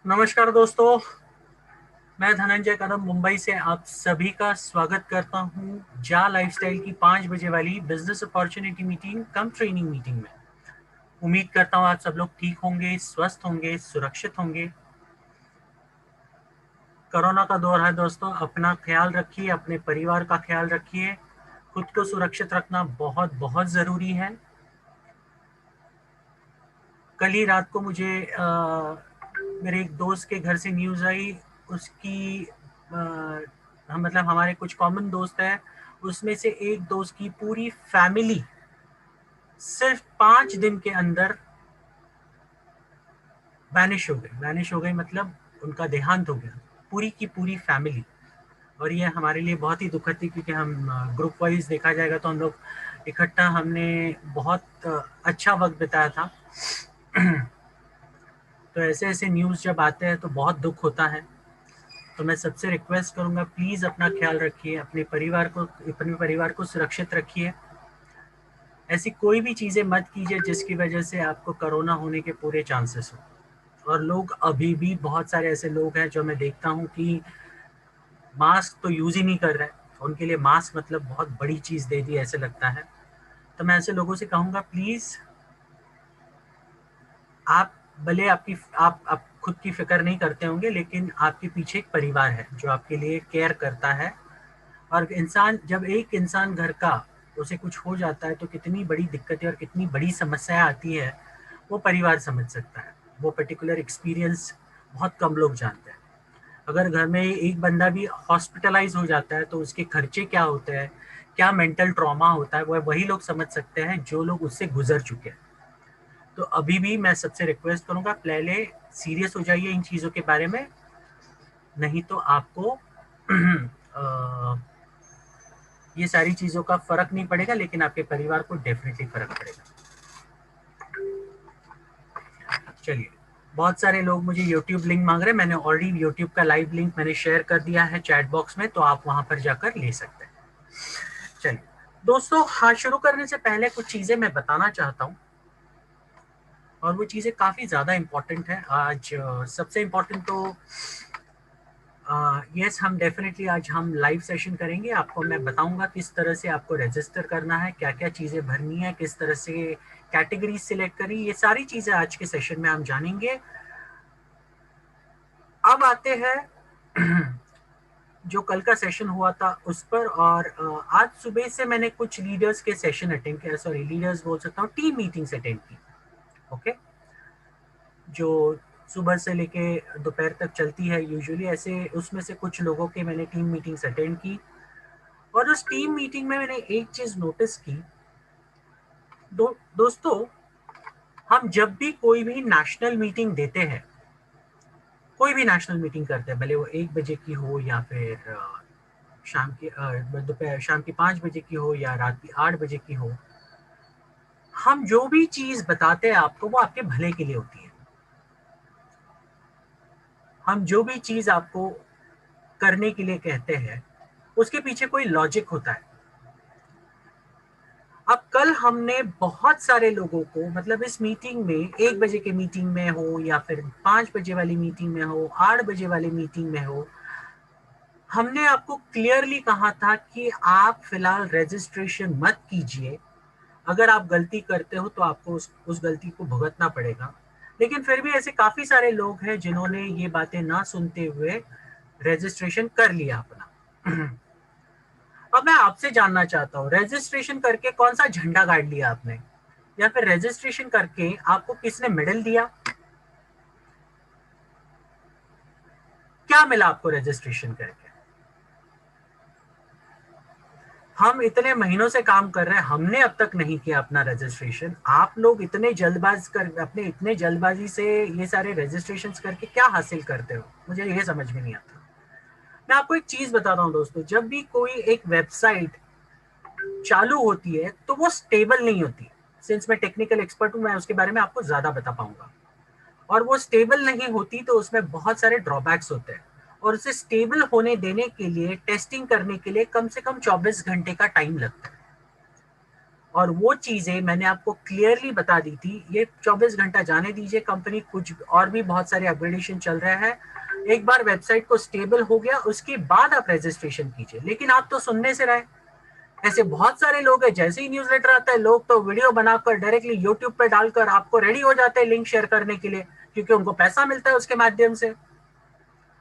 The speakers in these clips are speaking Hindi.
नमस्कार दोस्तों, मैं धनंजय कदम मुंबई से आप सभी का स्वागत करता हूं जा लाइफस्टाइल की 5 बजे वाली बिजनेस अपॉर्चुनिटी मीटिंग कम ट्रेनिंग मीटिंग में। उम्मीद करता हूं आप सब लोग ठीक होंगे, स्वस्थ होंगे, सुरक्षित होंगे। कोरोना का दौर है दोस्तों, अपना ख्याल रखिए, अपने परिवार का ख्याल रखिए। खुद को सुरक्षित रखना बहुत बहुत ज़रूरी है। कल ही रात को मुझे मेरे एक दोस्त के घर से न्यूज़ आई। उसकी मतलब हमारे कुछ कॉमन दोस्त हैं, उसमें से एक दोस्त की पूरी फैमिली सिर्फ 5 दिन के अंदर वैनिश हो गई, मतलब उनका देहांत हो गया, पूरी की पूरी फैमिली। और ये हमारे लिए बहुत ही दुखद थी, क्योंकि हम ग्रुप वाइज देखा जाएगा तो हम लोग इकट्ठा हमने बहुत अच्छा वक्त बिताया था। तो ऐसे ऐसे न्यूज़ जब आते हैं तो बहुत दुख होता है। तो मैं सबसे रिक्वेस्ट करूंगा, प्लीज़ अपना ख्याल रखिए, अपने परिवार को सुरक्षित रखिए। ऐसी कोई भी चीज़ें मत कीजिए जिसकी वजह से आपको कोरोना होने के पूरे चांसेस हो। और लोग अभी भी बहुत सारे ऐसे लोग हैं जो मैं देखता हूँ कि मास्क तो यूज़ ही नहीं कर रहे हैं। उनके लिए मास्क मतलब बहुत बड़ी चीज़ दे दी ऐसे लगता है। तो मैं ऐसे लोगों से कहूँगा, प्लीज़ आप भले आप खुद की फिक्र नहीं करते होंगे, लेकिन आपके पीछे एक परिवार है जो आपके लिए केयर करता है। और जब एक इंसान घर का उसे कुछ हो जाता है तो कितनी बड़ी दिक्कतें और कितनी बड़ी समस्याएं आती है, वो परिवार समझ सकता है। वो पर्टिकुलर एक्सपीरियंस बहुत कम लोग जानते हैं। अगर घर में एक बंदा भी हॉस्पिटलाइज हो जाता है तो उसके खर्चे क्या होते हैं, क्या मेंटल ट्रॉमा होता है, वो वही लोग समझ सकते हैं जो लोग उससे गुजर चुके हैं। तो अभी भी मैं सबसे रिक्वेस्ट करूंगा, पहले सीरियस हो जाइए इन चीज़ों के बारे में। नहीं तो आपको ये सारी चीज़ों का फर्क नहीं पड़ेगा, लेकिन आपके परिवार को डेफिनेटली फर्क पड़ेगा। चलिए, बहुत सारे लोग मुझे यूट्यूब लिंक मांग रहे हैं। मैंने ऑलरेडी यूट्यूब का लाइव लिंक मैंने शेयर कर दिया है चैट बॉक्स में, तो आप वहां पर जाकर ले सकते हैं। चलिए दोस्तों, हाँ, शुरू करने से पहले कुछ चीज़ें मैं बताना चाहता हूँ, और वो चीज़ें काफ़ी ज़्यादा इम्पोर्टेंट है आज। सबसे इम्पोर्टेंट तो यस, हम डेफिनेटली आज हम लाइव सेशन करेंगे। आपको मैं बताऊंगा किस तरह से आपको रजिस्टर करना है, क्या क्या चीज़ें भरनी है, किस तरह से कैटेगरी सिलेक्ट करी, ये सारी चीज़ें आज के सेशन में हम जानेंगे। अब आते हैं जो कल का सेशन हुआ था उस पर। और आज सुबह से मैंने कुछ लीडर्स के सेशन अटेंड किया, सॉरी लीडर्स बोल सकता हूँ, टीम मीटिंग्स अटेंड की। ओके, जो सुबह से लेके दोपहर तक चलती है यूजुअली, ऐसे उसमें से कुछ लोगों के मैंने टीम मीटिंग्स अटेंड की। और उस टीम मीटिंग में मैंने एक चीज नोटिस की, दोस्तों, हम जब भी कोई भी नेशनल मीटिंग देते हैं, कोई भी नेशनल मीटिंग करते हैं, भले वो 1 बजे की हो या फिर दोपहर शाम की 5 बजे की हो या रात की 8 बजे की हो, हम जो भी चीज बताते हैं आपको वो आपके भले के लिए होती है। हम जो भी चीज आपको करने के लिए कहते हैं उसके पीछे कोई लॉजिक होता है। अब कल हमने बहुत सारे लोगों को, मतलब इस मीटिंग में, 1 बजे के मीटिंग में हो या फिर 5 बजे वाली मीटिंग में हो, 8 बजे वाली मीटिंग में हो, हमने आपको क्लियरली कहा था कि आप फिलहाल रजिस्ट्रेशन मत कीजिए। अगर आप गलती करते हो तो आपको उस गलती को भुगतना पड़ेगा। लेकिन फिर भी ऐसे काफी सारे लोग हैं जिन्होंने ये बातें ना सुनते हुए रजिस्ट्रेशन कर लिया अपना। अब मैं आपसे जानना चाहता हूँ, रजिस्ट्रेशन करके कौन सा झंडा गाड़ लिया आपने, या फिर रजिस्ट्रेशन करके आपको किसने मेडल दिया? क्या मिला आपको रजिस्ट्रेशन करके? हम इतने महीनों से काम कर रहे हैं, हमने अब तक नहीं किया अपना रजिस्ट्रेशन। आप लोग इतने जल्दबाजी से ये सारे रजिस्ट्रेशन करके क्या हासिल करते हो, मुझे ये समझ में नहीं आता। मैं आपको एक चीज बताता हूँ दोस्तों, जब भी कोई एक वेबसाइट चालू होती है तो वो स्टेबल नहीं होती। सिंस मैं टेक्निकल एक्सपर्ट हूं, मैं उसके बारे में आपको ज्यादा बता पाऊंगा। और वो स्टेबल नहीं होती तो उसमें बहुत सारे ड्रॉबैक्स होते हैं। और उसे स्टेबल होने देने के लिए, टेस्टिंग करने के लिए कम से कम 24 घंटे का टाइम लगता है। और वो चीजें मैंने आपको क्लियरली बता दी थी। ये 24 घंटा जाने दीजिए, कंपनी कुछ और भी बहुत सारे अपग्रेडेशन चल रहे हैं। एक बार वेबसाइट को स्टेबल हो गया उसके बाद आप रजिस्ट्रेशन कीजिए। लेकिन आप तो सुनने से रहे। ऐसे बहुत सारे लोग हैं, जैसे ही न्यूज़लेटर आता है लोग तो वीडियो बनाकर डायरेक्टली यूट्यूब पे डालकर आपको रेडी हो जाते हैं लिंक शेयर करने के लिए, क्योंकि उनको पैसा मिलता है उसके माध्यम से।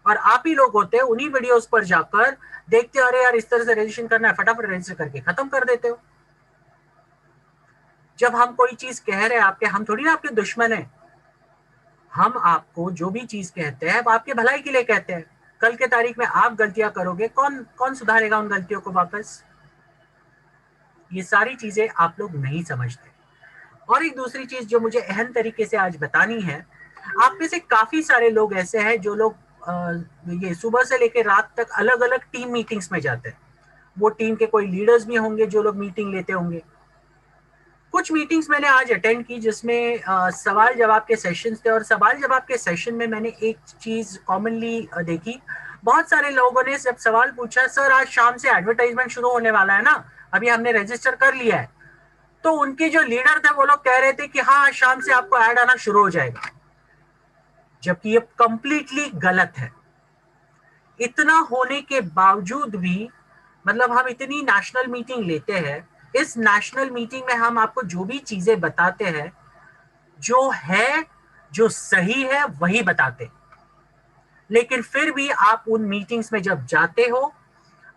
और आप ही लोग होते हैं उन्हीं वीडियोस पर जाकर देखते अरे यार इस तरह से रजिस्ट्रेशन करना है, फटाफट रजिस्टर करके खत्म कर देते हो। जब हम कोई चीज कह रहे हैं आपके, हम थोड़ी ना आपके दुश्मन है। हम आपको जो भी चीज कहते हैं वो आपके भलाई के लिए कहते हैं। कल के तारीख में आप गलतियां करोगे, कौन कौन सुधारेगा उन गलतियों को वापस? ये सारी चीजें आप लोग नहीं समझते। और एक दूसरी चीज जो मुझे अहम तरीके से आज बतानी है, आप में से काफी सारे लोग ऐसे हैं जो लोग ये सुबह से लेकर रात तक अलग अलग टीम मीटिंग्स में जाते हैं। वो टीम के कोई लीडर्स भी होंगे जो लोग मीटिंग लेते होंगे। कुछ मीटिंग्स मैंने आज अटेंड की जिसमें सवाल जवाब के सेशंस थे, और सवाल जवाब के सेशन में मैंने एक चीज कॉमनली देखी। बहुत सारे लोगों ने जब सवाल पूछा, सर आज शाम से एडवर्टाइजमेंट शुरू होने वाला है ना, अभी हमने रजिस्टर कर लिया है, तो उनके जो लीडर थे वो लोग कह रहे थे कि हाँ आज शाम से आपको ऐड आना शुरू हो जाएगा, जबकि ये कंप्लीटली गलत है। इतना होने के बावजूद भी, मतलब हम इतनी नेशनल मीटिंग लेते हैं, इस नेशनल मीटिंग में हम आपको जो भी चीजें बताते हैं, जो है जो सही है वही बताते, लेकिन फिर भी आप उन मीटिंग्स में जब जाते हो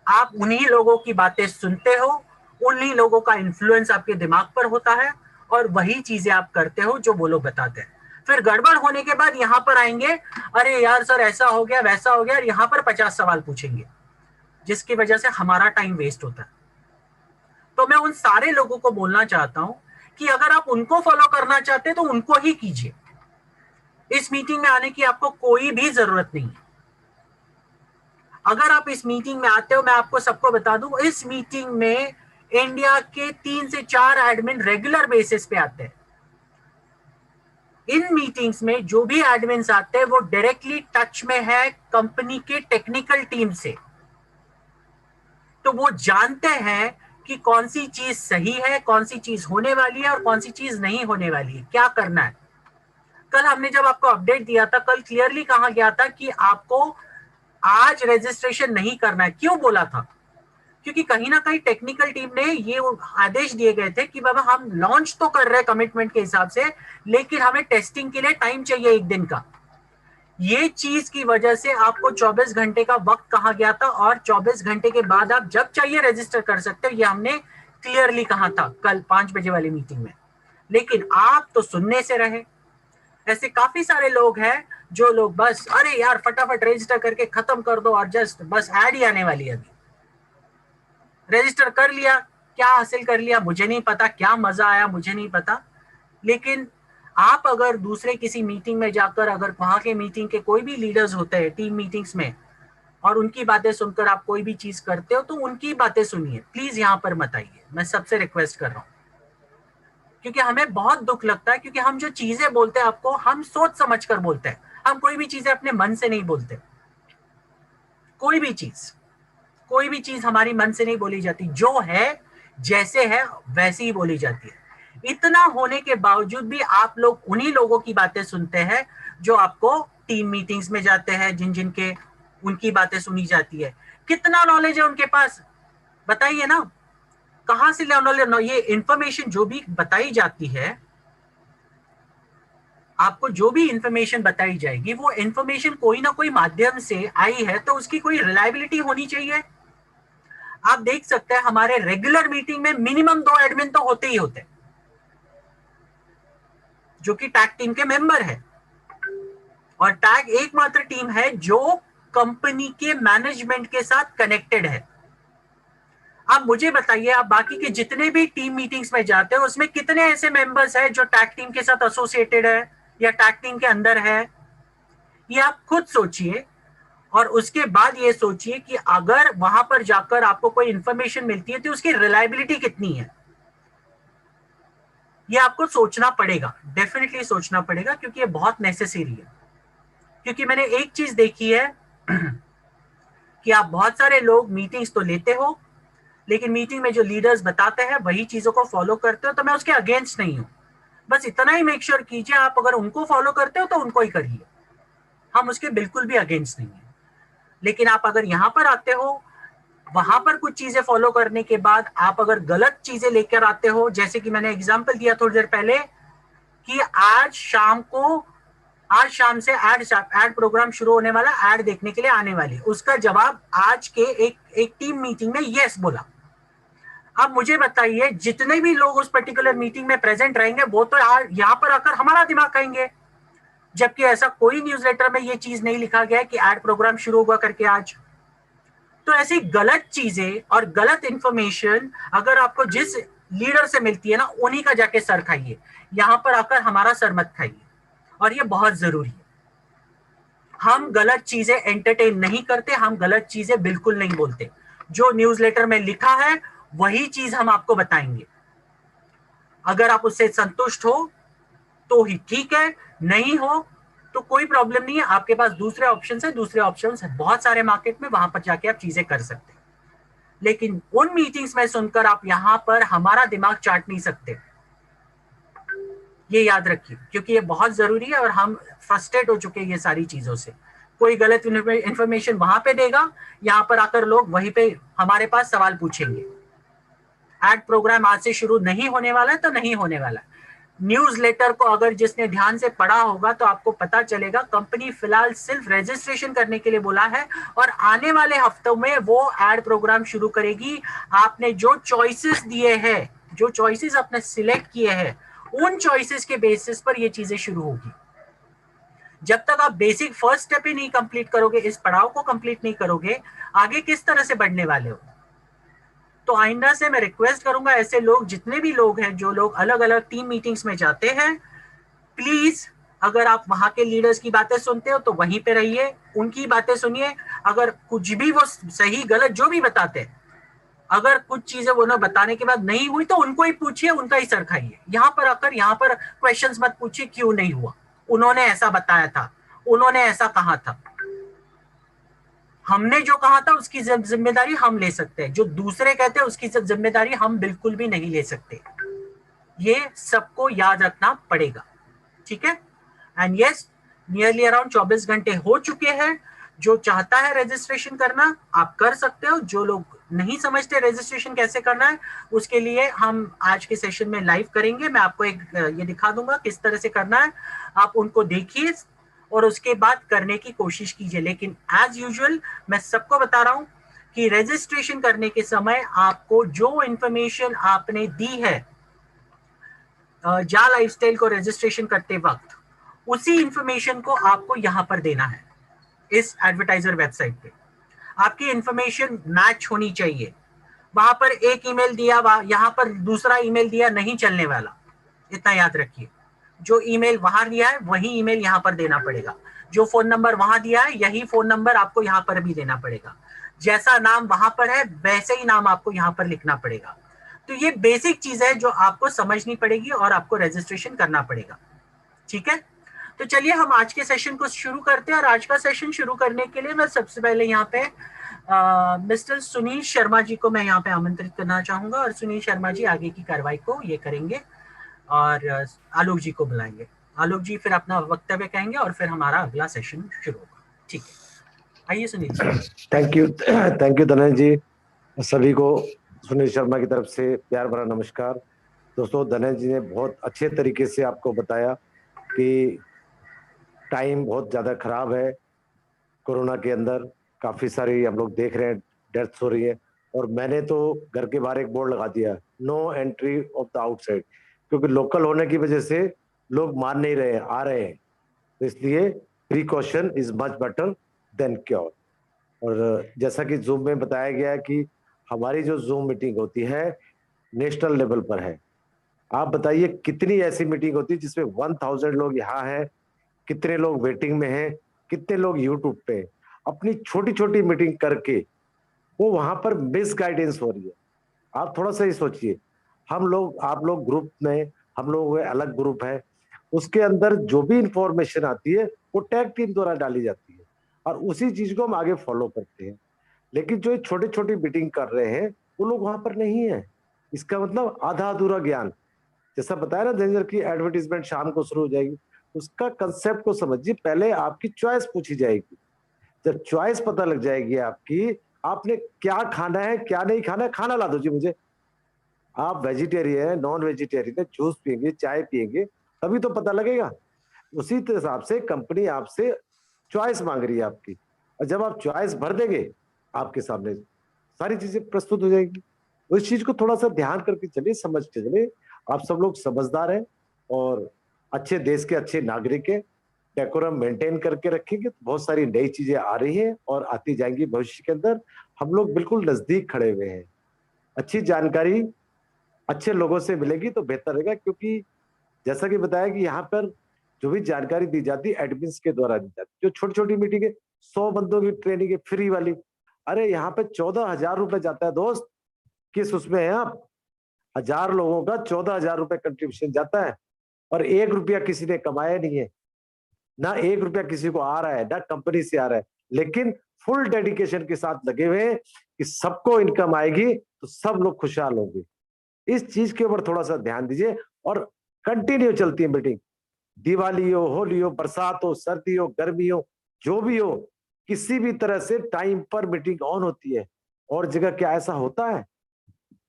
आप उन्हीं लोगों की बातें सुनते हो, उन्हीं लोगों का इन्फ्लुएंस आपके दिमाग पर होता है और वही चीजें आप करते हो जो वो लोग बताते हैं। फिर गड़बड़ होने के बाद यहां पर आएंगे, अरे यार सर ऐसा हो गया वैसा हो गया, और यहां पर 50 सवाल पूछेंगे जिसकी वजह से हमारा टाइम वेस्ट होता है। तो मैं उन सारे लोगों को बोलना चाहता हूं कि अगर आप उनको फॉलो करना चाहते हैं तो उनको ही कीजिए। इस मीटिंग में आने की आपको कोई भी जरूरत नहीं है। अगर आप इस मीटिंग में आते हो, मैं आपको सबको बता दूं, इस मीटिंग में इंडिया के 3 से 4 एडमिन रेगुलर बेसिस पे आते हैं। इन मीटिंग्स में जो भी एडमिन्स आते हैं वो डायरेक्टली टच में है कंपनी के टेक्निकल टीम से, तो वो जानते हैं कि कौन सी चीज सही है, कौन सी चीज होने वाली है और कौन सी चीज नहीं होने वाली है, क्या करना है। कल हमने जब आपको अपडेट दिया था, कल क्लियरली कहा गया था कि आपको आज रजिस्ट्रेशन नहीं करना है। क्यों बोला था? क्योंकि कहीं ना कहीं टेक्निकल टीम ने ये आदेश दिए गए थे कि बाबा हम लॉन्च तो कर रहे हैं कमिटमेंट के हिसाब से, लेकिन हमें टेस्टिंग के लिए टाइम चाहिए 1 दिन का। ये चीज की वजह से आपको 24 घंटे का वक्त कहा गया था, और 24 घंटे के बाद आप जब चाहिए रजिस्टर कर सकते हो, ये हमने क्लियरली कहा था कल 5 बजे वाली मीटिंग में। लेकिन आप तो सुनने से रहे। ऐसे काफी सारे लोग हैं जो लोग बस अरे यार फटाफट रजिस्टर करके खत्म कर दो, और जस्ट बस ऐड ही आने वाली है। अभी रजिस्टर कर लिया, क्या हासिल कर लिया मुझे नहीं पता, क्या मजा आया मुझे नहीं पता। लेकिन आप अगर दूसरे किसी मीटिंग में जाकर, अगर वहां के मीटिंग के कोई भी लीडर्स होते हैं टीम मीटिंग्स में, और उनकी बातें सुनकर आप कोई भी चीज करते हो, तो उनकी बातें सुनिए, प्लीज यहाँ पर मत आइए। मैं सबसे रिक्वेस्ट कर रहा हूँ, क्योंकि हमें बहुत दुख लगता है, क्योंकि हम जो चीजें बोलते हैं आपको, हम सोच समझ कर बोलते हैं। हम कोई भी चीजें अपने मन से नहीं बोलते। कोई भी चीज हमारी मन से नहीं बोली जाती, जो है जैसे है वैसे ही बोली जाती है। इतना होने के बावजूद भी आप लोग उन्हीं लोगों की बातें सुनते हैं जो आपको टीम मीटिंग्स में जाते हैं, जिन जिन के उनकी बातें सुनी जाती है। कितना नॉलेज है उनके पास, बताइए ना, कहां से नॉलेज? ये इंफॉर्मेशन जो भी बताई जाती है, आपको जो भी इंफॉर्मेशन बताई जाएगी, वो इंफॉर्मेशन कोई ना कोई माध्यम से आई है, तो उसकी कोई रिलायबिलिटी होनी चाहिए। आप देख सकते हैं हमारे रेगुलर मीटिंग में मिनिमम 2 एडमिन तो होते ही होते, जो कि टैग टीम के मेंबर है। और टैग एकमात्र टीम है जो कंपनी के मैनेजमेंट के साथ कनेक्टेड है। आप मुझे बताइए, आप बाकी के जितने भी टीम मीटिंग्स में जाते हैं उसमें कितने ऐसे मेंबर्स हैं जो टैग टीम के साथ एसोसिएटेड है या टैग टीम के अंदर है? ये आप खुद सोचिए, और उसके बाद ये सोचिए कि अगर वहां पर जाकर आपको कोई इंफॉर्मेशन मिलती है तो उसकी रिलायबिलिटी कितनी है। ये आपको सोचना पड़ेगा, डेफिनेटली सोचना पड़ेगा, क्योंकि ये बहुत नेसेसरी है। क्योंकि मैंने एक चीज देखी है कि आप बहुत सारे लोग मीटिंग्स तो लेते हो, लेकिन मीटिंग में जो लीडर्स बताते हैं वही चीजों को फॉलो करते हो, तो मैं उसके अगेंस्ट नहीं हूं। बस इतना ही मेक श्योर कीजिए, आप अगर उनको फॉलो करते हो तो उनको ही करिए, हम उसके बिल्कुल भी अगेंस्ट नहीं है। लेकिन आप अगर यहां पर आते हो, वहां पर कुछ चीजें फॉलो करने के बाद आप अगर गलत चीजें लेकर आते हो, जैसे कि मैंने एग्जांपल दिया थोड़ी देर पहले कि आज शाम से एड प्रोग्राम शुरू होने वाला, एड देखने के लिए आने वाली, उसका जवाब आज के एक टीम मीटिंग में यस बोला। अब मुझे बताइए, जितने भी लोग उस पर्टिकुलर मीटिंग में प्रेजेंट रहेंगे वो तो यहाँ पर आकर हमारा दिमाग खाएंगे, जबकि ऐसा कोई न्यूज़लेटर में ये चीज नहीं लिखा गया है कि एड प्रोग्राम शुरू होगा करके आज। तो ऐसी गलत चीजें और गलत इंफॉर्मेशन अगर आपको जिस लीडर से मिलती है ना, उन्हीं का जाके सर खाइए, यहां पर आकर हमारा सर मत खाइए। और ये बहुत जरूरी है, हम गलत चीजें एंटरटेन नहीं करते, हम गलत चीजें बिल्कुल नहीं बोलते। जो न्यूज़लेटर में लिखा है वही चीज हम आपको बताएंगे। अगर आप उससे संतुष्ट हो तो ही ठीक है, नहीं हो तो कोई प्रॉब्लम नहीं है, आपके पास दूसरे ऑप्शन है, दूसरे ऑप्शन है बहुत सारे मार्केट में, वहां पर जाके आप चीजें कर सकते हैं। लेकिन उन मीटिंग्स में सुनकर आप यहां पर हमारा दिमाग चाट नहीं सकते, ये याद रखिए, क्योंकि ये बहुत जरूरी है और हम फ्रस्ट्रेट हो चुके हैं ये सारी चीजों से। कोई गलत इंफॉर्मेशन वहां पे देगा, यहां पर आकर लोग वहीं पे हमारे पास सवाल पूछेंगे। एड प्रोग्राम आज से शुरू नहीं होने वाला है तो नहीं होने वाला है। न्यूज लेटर को अगर जिसने ध्यान से पढ़ा होगा तो आपको पता चलेगा कंपनी फिलहाल सिर्फ रजिस्ट्रेशन करने के लिए बोला है और आने वाले हफ्तों में वो एड प्रोग्राम शुरू करेगी। आपने जो चॉइसेस दिए हैं, जो चॉइसेस आपने सिलेक्ट किए हैं, उन चॉइसेस के बेसिस पर ये चीजें शुरू होगी। जब तक आप बेसिक फर्स्ट स्टेप ही नहीं कंप्लीट करोगे, इस पड़ाव को कंप्लीट नहीं करोगे, आगे किस तरह से बढ़ने वाले हो। तो आइंदा से मैं रिक्वेस्ट करूंगा, ऐसे लोग जितने भी लोग हैं, जो लोग अलग अलग टीम मीटिंग्स में जाते हैं, प्लीज अगर आप वहां के लीडर्स की बातें सुनते हो तो वहीं पे रहिए, उनकी बातें सुनिए। अगर कुछ भी वो सही गलत जो भी बताते हैं, अगर कुछ चीजें वो बताने के बाद नहीं हुई तो उनको ही पूछिए, उनका ही सर खाइए। यहां पर आकर यहां पर क्वेश्चंस मत पूछिए क्यों नहीं हुआ, उन्होंने ऐसा बताया था, उन्होंने ऐसा कहा था। हमने जो कहा था उसकी जिम्मेदारी हम ले सकते हैं, जो दूसरे कहते हैं उसकी जिम्मेदारी हम बिल्कुल भी नहीं ले सकते। ये सबको याद रखना पड़ेगा, ठीक है। एंड यस, नियरली अराउंड 24 घंटे हो चुके हैं। जो चाहता है रजिस्ट्रेशन करना आप कर सकते हो, जो लोग नहीं समझते रजिस्ट्रेशन कैसे करना है उसके लिए हम आज के सेशन में लाइव करेंगे। मैं आपको एक ये दिखा दूंगा किस तरह से करना है, आप उनको देखिए और उसके बाद करने की कोशिश कीजिए। लेकिन एज यूजुअल मैं सबको बता रहा हूं कि रजिस्ट्रेशन करने के समय आपको जो इंफॉर्मेशन आपने दी है जा लाइफस्टाइल को रजिस्ट्रेशन करते वक्त, उसी इंफॉर्मेशन को आपको यहां पर देना है। इस एडवर्टाइजर वेबसाइट पे आपकी इंफॉर्मेशन मैच होनी चाहिए। वहां पर एक ईमेल दिया, यहां पर दूसरा ईमेल दिया, नहीं चलने वाला, इतना याद रखिए। जो ईमेल वहां दिया है वही ईमेल यहां पर देना पड़ेगा, जो फोन नंबर वहां दिया है यही फोन नंबर आपको यहां पर भी देना पड़ेगा, जैसा नाम वहां पर है वैसे ही नाम आपको यहां पर लिखना पड़ेगा। तो ये बेसिक चीज है जो आपको समझनी पड़ेगी और आपको रजिस्ट्रेशन करना पड़ेगा, ठीक है। तो चलिए हम आज के सेशन को शुरू करते हैं। और आज का सेशन शुरू करने के लिए मैं सबसे पहले यहाँ पे मिस्टर सुनील शर्मा जी को मैं यहाँ पे आमंत्रित करना चाहूंगा और सुनील शर्मा जी आगे की कार्रवाई को ये करेंगे और आलोक जी को बुलाएंगे। आलोक जी फिर अपना वक्तव्य कहेंगे और फिर हमारा अगला सेशन शुरू होगा, ठीक है। आइए सुनील जी। थैंक यू धनंजय जी। सभी को सुनील शर्मा की तरफ से प्यार भरा नमस्कार। दोस्तों, धनंजय जी ने बहुत अच्छे तरीके से आपको बताया कि टाइम बहुत ज्यादा खराब है। कोरोना के अंदर काफी सारी हम लोग देख रहे हैं डेथ्स हो रही है, और मैंने तो घर के बाहर एक बोर्ड लगा दिया, no entry of the outside, क्योंकि लोकल होने की वजह से लोग मान नहीं रहे हैं, आ रहे हैं। तो इसलिए precaution is much better than cure. और जैसा कि जूम में बताया गया है कि हमारी जो जूम मीटिंग होती है नेशनल लेवल पर है। आप बताइए कितनी ऐसी मीटिंग होती है जिसमें 1000 लोग यहाँ हैं, कितने लोग वेटिंग में हैं, कितने लोग यूट्यूब पे। अपनी छोटी छोटी मीटिंग करके वो वहां पर मिस गाइडेंस हो रही है। आप थोड़ा सा ही सोचिए, हम लोग, आप लोग ग्रुप में, हम लोग अलग ग्रुप है, उसके अंदर जो भी इंफॉर्मेशन आती है वो टैग टीम द्वारा डाली जाती है और उसी चीज को हम आगे फॉलो करते हैं। लेकिन जो छोटी छोटी मीटिंग कर रहे हैं वो लोग वहां पर नहीं है। इसका मतलब आधा अधूरा ज्ञान। जैसा बताया ना धनंजय की एडवर्टीजमेंट शाम को शुरू हो जाएगी, उसका कंसेप्ट को समझिए। पहले आपकी चॉइस पूछी जाएगी, जब चॉइस पता लग जाएगी आपकी, आपने क्या खाना है क्या नहीं खाना है, खाना ला दो जी मुझे। आप वेजिटेरियन है नॉन वेजिटेरियन है, जूस पियेंगे चाय पियेंगे, तभी तो पता लगेगा। उसी हिसाब से कंपनी आपसे चॉइस मांग रही है आपकी, और जब आप चॉइस भर देंगे, आपके सामने सारी चीजें प्रस्तुत हो जाएगी। उस चीज को थोड़ा सा ध्यान करके चलिए, समझ के चलिए। आप सब लोग समझदार हैं और अच्छे देश के अच्छे नागरिक हैं। डेकोरम मेंटेन करके रखेंगे तो बहुत सारी नई चीजें आ रही हैं और आती जाएंगी भविष्य के अंदर। हम लोग बिल्कुल नजदीक खड़े हुए हैं। अच्छी जानकारी अच्छे लोगों से मिलेगी तो बेहतर रहेगा, क्योंकि जैसा कि बताया कि यहाँ पर जो भी जानकारी दी जाती है एडमिन्स के द्वारा दी जाती है। जो छोटी छोटी मीटिंग है, 100 बंदों की ट्रेनिंग है फ्री वाली, अरे यहाँ पे 14,000 रुपए जाता है दोस्त। किस उसमें है आप? 1,000 लोगों का 14,000 रुपए कंट्रीब्यूशन जाता है, और 1 रुपया किसी ने कमाया नहीं है, ना 1 रुपया किसी को आ रहा है, ना कंपनी से आ रहा है। लेकिन फुल डेडिकेशन के साथ लगे हुए हैं कि सबको इनकम आएगी तो सब लोग खुशहाल होंगे। इस चीज के ऊपर थोड़ा सा ध्यान दीजिए, और कंटिन्यू चलती है मीटिंग। दिवाली हो, होली हो, बरसात हो, सर्दी हो, गर्मी हो, जो भी हो, किसी भी तरह से टाइम पर मीटिंग ऑन होती है। और जगह क्या ऐसा होता है?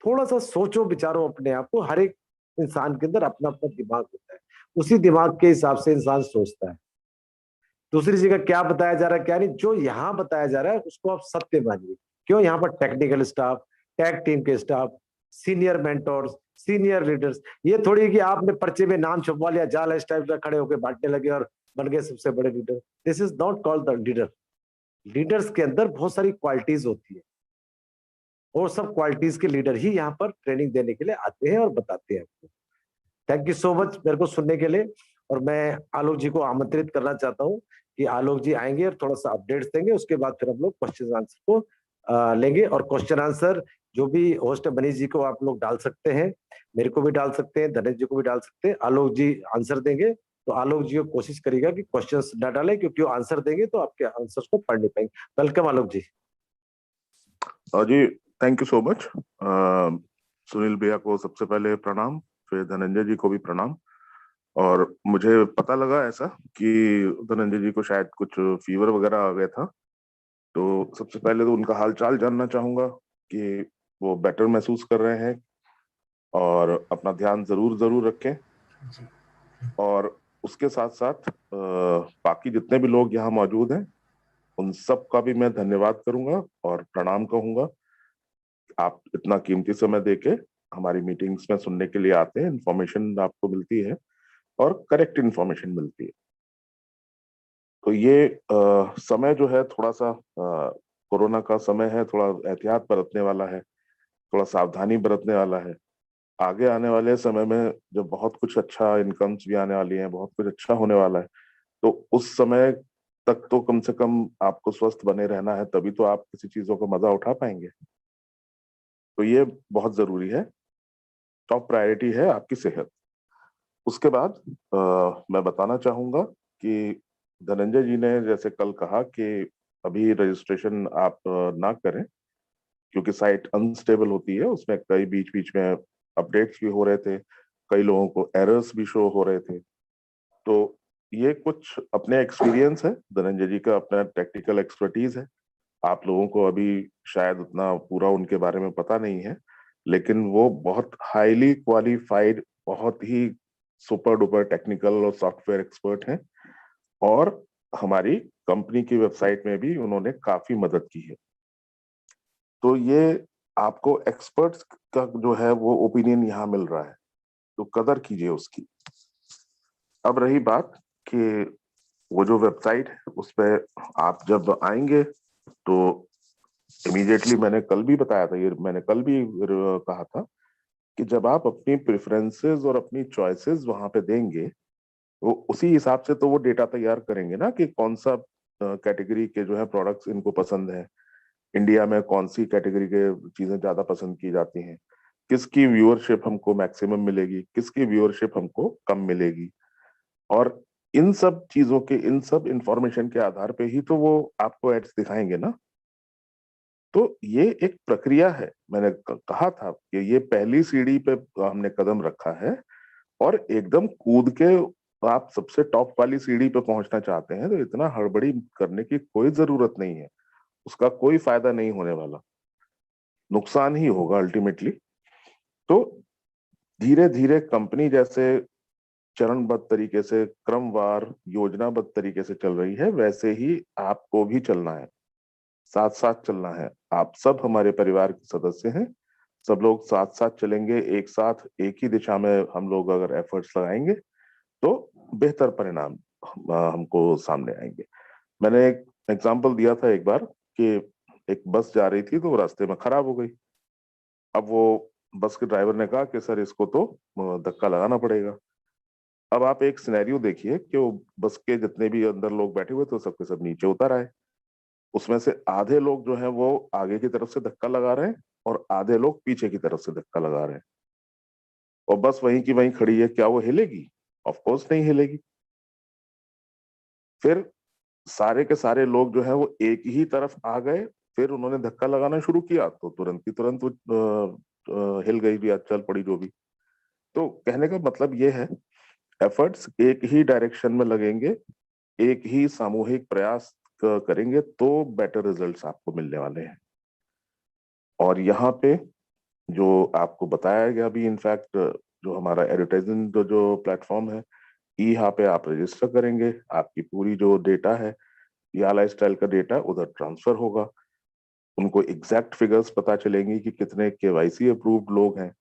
थोड़ा सा सोचो विचारो अपने आप को। हर एक इंसान के अंदर अपना अपना दिमाग होता है, उसी दिमाग के हिसाब से इंसान सोचता है। दूसरी जगह क्या बताया जा रहा है क्या नहीं, जो यहाँ बताया जा रहा है उसको आप सत्य मानिए। क्यों? यहाँ पर टेक्निकल स्टाफ, टैग टीम के staff, senior mentors, senior leaders, ये थोड़ी कि आपने पर्चे में नाम छपवा लिया, जाल इस टाइप का खड़े होकर बांटने लगे और बन गए सबसे बड़े leader. This is not called the leader. Leaders के अंदर बहुत सारी क्वालिटीज होती है, और सब क्वालिटीज के लीडर ही यहाँ पर ट्रेनिंग देने के लिए आते हैं और बताते हैं आपको। थैंक यू सो मच मेरे को सुनने के लिए। और मैं आलोक जी को आमंत्रित करना चाहता हूँ कि आलोक जी आएंगे और थोड़ा सा अपडेट्स देंगे, उसके बाद फिर हम लोग क्वेश्चन आंसर को लेंगे। और क्वेश्चन आंसर जो भी होस्ट है मनीष जी को आप लोग डाल सकते हैं, मेरे को भी डाल सकते हैं, धनेश जी को भी डाल सकते हैं। आलोक जी आंसर देंगे तो आलोक जी को कोशिश करेगा कि क्वेश्चंस ना डालें, क्योंकि वो आंसर देंगे तो आपके आंसर को पढ़ नहीं पाएंगे। वेलकम आलोक जी। जी thank you so much. Sunil भैया को सबसे पहले प्रणाम, फिर धनंजय जी को भी प्रणाम। और मुझे पता लगा ऐसा कि धनंजय जी को शायद कुछ फीवर वगैरह आ गया था, तो सबसे पहले तो उनका हाल चाल जानना चाहूंगा कि वो बेटर महसूस कर रहे हैं, और अपना ध्यान जरूर जरूर रखें। जी। और उसके साथ साथ बाकी जितने भी लोग यहाँ मौजूद हैं उन सब का भी मैं धन्यवाद करूंगा और प्रणाम कहूंगा। आप इतना कीमती समय देके हमारी मीटिंग्स में सुनने के लिए आते हैं, इंफॉर्मेशन आपको मिलती है और करेक्ट इंफॉर्मेशन मिलती है। तो ये समय जो है थोड़ा सा कोरोना का समय है, थोड़ा एहतियात बरतने वाला है, थोड़ा सावधानी बरतने वाला है। आगे आने वाले समय में जब बहुत कुछ अच्छा इनकम्स भी आने वाली हैं, बहुत कुछ अच्छा होने वाला है, तो उस समय तक तो कम से कम आपको स्वस्थ बने रहना है, तभी तो आप किसी चीजों का मजा उठा पाएंगे। तो ये बहुत जरूरी है, टॉप प्रायोरिटी है आपकी सेहत। उसके बाद मैं बताना चाहूंगा कि धनंजय जी ने जैसे कल कहा कि अभी रजिस्ट्रेशन आप ना करें, क्योंकि साइट अनस्टेबल होती है, उसमें कई बीच बीच में अपडेट्स भी हो रहे थे, कई लोगों को एरर्स भी शो हो रहे थे। तो ये कुछ अपने एक्सपीरियंस है, धनंजय जी का अपना टेक्निकल एक्सपर्टीज है। आप लोगों को अभी शायद उतना पूरा उनके बारे में पता नहीं है, लेकिन वो बहुत हाईली क्वालिफाइड, बहुत ही सुपर डुपर टेक्निकल और सॉफ्टवेयर एक्सपर्ट हैं, और हमारी कंपनी की वेबसाइट में भी उन्होंने काफी मदद की है। तो ये आपको एक्सपर्ट्स का जो है वो ओपिनियन यहाँ मिल रहा है, तो कदर कीजिए उसकी। अब रही बात कि वो जो वेबसाइट है उस पर आप जब आएंगे तो इमीडिएटली, मैंने कल भी बताया था, ये मैंने कल भी कहा था कि जब आप अपनी प्रेफरेंसेस और अपनी चॉइसेस वहां पे देंगे, वो उसी हिसाब से तो वो डेटा तैयार करेंगे ना कि कौन सा कैटेगरी के जो है प्रोडक्ट्स इनको पसंद है, इंडिया में कौन सी कैटेगरी के चीजें ज्यादा पसंद की जाती हैं, किसकी व्यूअरशिप हमको मैक्सिमम मिलेगी, किसकी व्यूअरशिप हमको कम मिलेगी। और इन सब चीजों के, इन सब इंफॉर्मेशन के आधार पे ही तो वो आपको एड्स दिखाएंगे ना। तो ये एक प्रक्रिया है। मैंने कहा था कि ये पहली सीढ़ी पे हमने कदम रखा है, और एकदम कूद के आप सबसे टॉप वाली सीढ़ी पे पहुंचना चाहते हैं तो इतना हड़बड़ी करने की कोई जरूरत नहीं है। उसका कोई फायदा नहीं होने वाला, नुकसान ही होगा अल्टीमेटली। तो धीरे धीरे कंपनी जैसे चरणबद्ध तरीके से, क्रमवार योजनाबद्ध तरीके से चल रही है, वैसे ही आपको भी चलना है, साथ साथ चलना है। आप सब हमारे परिवार के सदस्य हैं, सब लोग साथ साथ चलेंगे, एक साथ एक ही दिशा में हम लोग अगर एफर्ट्स लगाएंगे तो बेहतर परिणाम हमको सामने आएंगे। मैंने एक एग्जांपल दिया था एक बार कि एक बस जा रही थी तो वो रास्ते में खराब हो गई। अब वो बस के ड्राइवर ने कहा कि सर इसको तो धक्का लगाना पड़ेगा। अब आप एक सिनेरियो देखिए कि वो बस के जितने भी अंदर लोग बैठे हुए थे सबके सब नीचे उतर आए। उसमें से आधे लोग जो है वो आगे की तरफ से धक्का लगा रहे हैं और आधे लोग पीछे की तरफ से धक्का लगा रहे हैं, और बस वहीं की वहीं खड़ी है। क्या वो हिलेगी? ऑफ कोर्स नहीं हिलेगी। फिर सारे के सारे लोग जो है वो एक ही तरफ आ गए, फिर उन्होंने धक्का लगाना शुरू किया तो तुरंत की तुरंत वो हिल गई या चल पड़ी जो भी। तो कहने का मतलब ये है, एफर्ट्स एक ही डायरेक्शन में लगेंगे, एक ही सामूहिक प्रयास करेंगे तो बेटर रिजल्ट्स आपको मिलने वाले हैं। और यहाँ पे जो आपको बताया गया अभी, इनफैक्ट जो हमारा एडवर्टाइजिंग जो प्लेटफॉर्म है, यहाँ पे आप रजिस्टर करेंगे, आपकी पूरी जो डेटा है या लाइफस्टाइल का डेटा उधर ट्रांसफर होगा। उनको एग्जैक्ट फिगर्स पता चलेंगी कि कितने केवाईसी अप्रूव्ड लोग हैं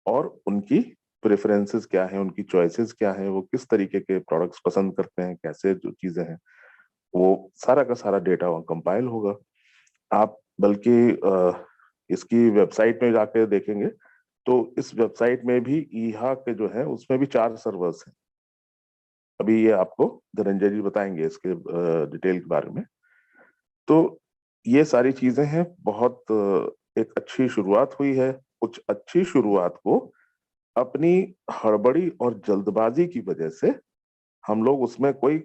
और उनकी प्रेफरेंसेस क्या हैं, उनकी चॉइसेस क्या हैं, वो किस तरीके के प्रोडक्ट्स पसंद करते हैं, कैसे जो चीजें हैं, वो सारा का सारा डेटा वहाँ कंपाइल होगा। आप बल्कि इसकी वेबसाइट में जाके देखेंगे तो इस वेबसाइट में भी ईहा के जो है उसमें भी 4 सर्वर्स हैं। अभी ये आपको धनंजय जी बताएंगे इसके डिटेल के बारे में। तो ये सारी चीजें हैं, बहुत एक अच्छी शुरुआत हुई है। कुछ अच्छी शुरुआत को अपनी हड़बड़ी और जल्दबाजी की वजह से हम लोग उसमें कोई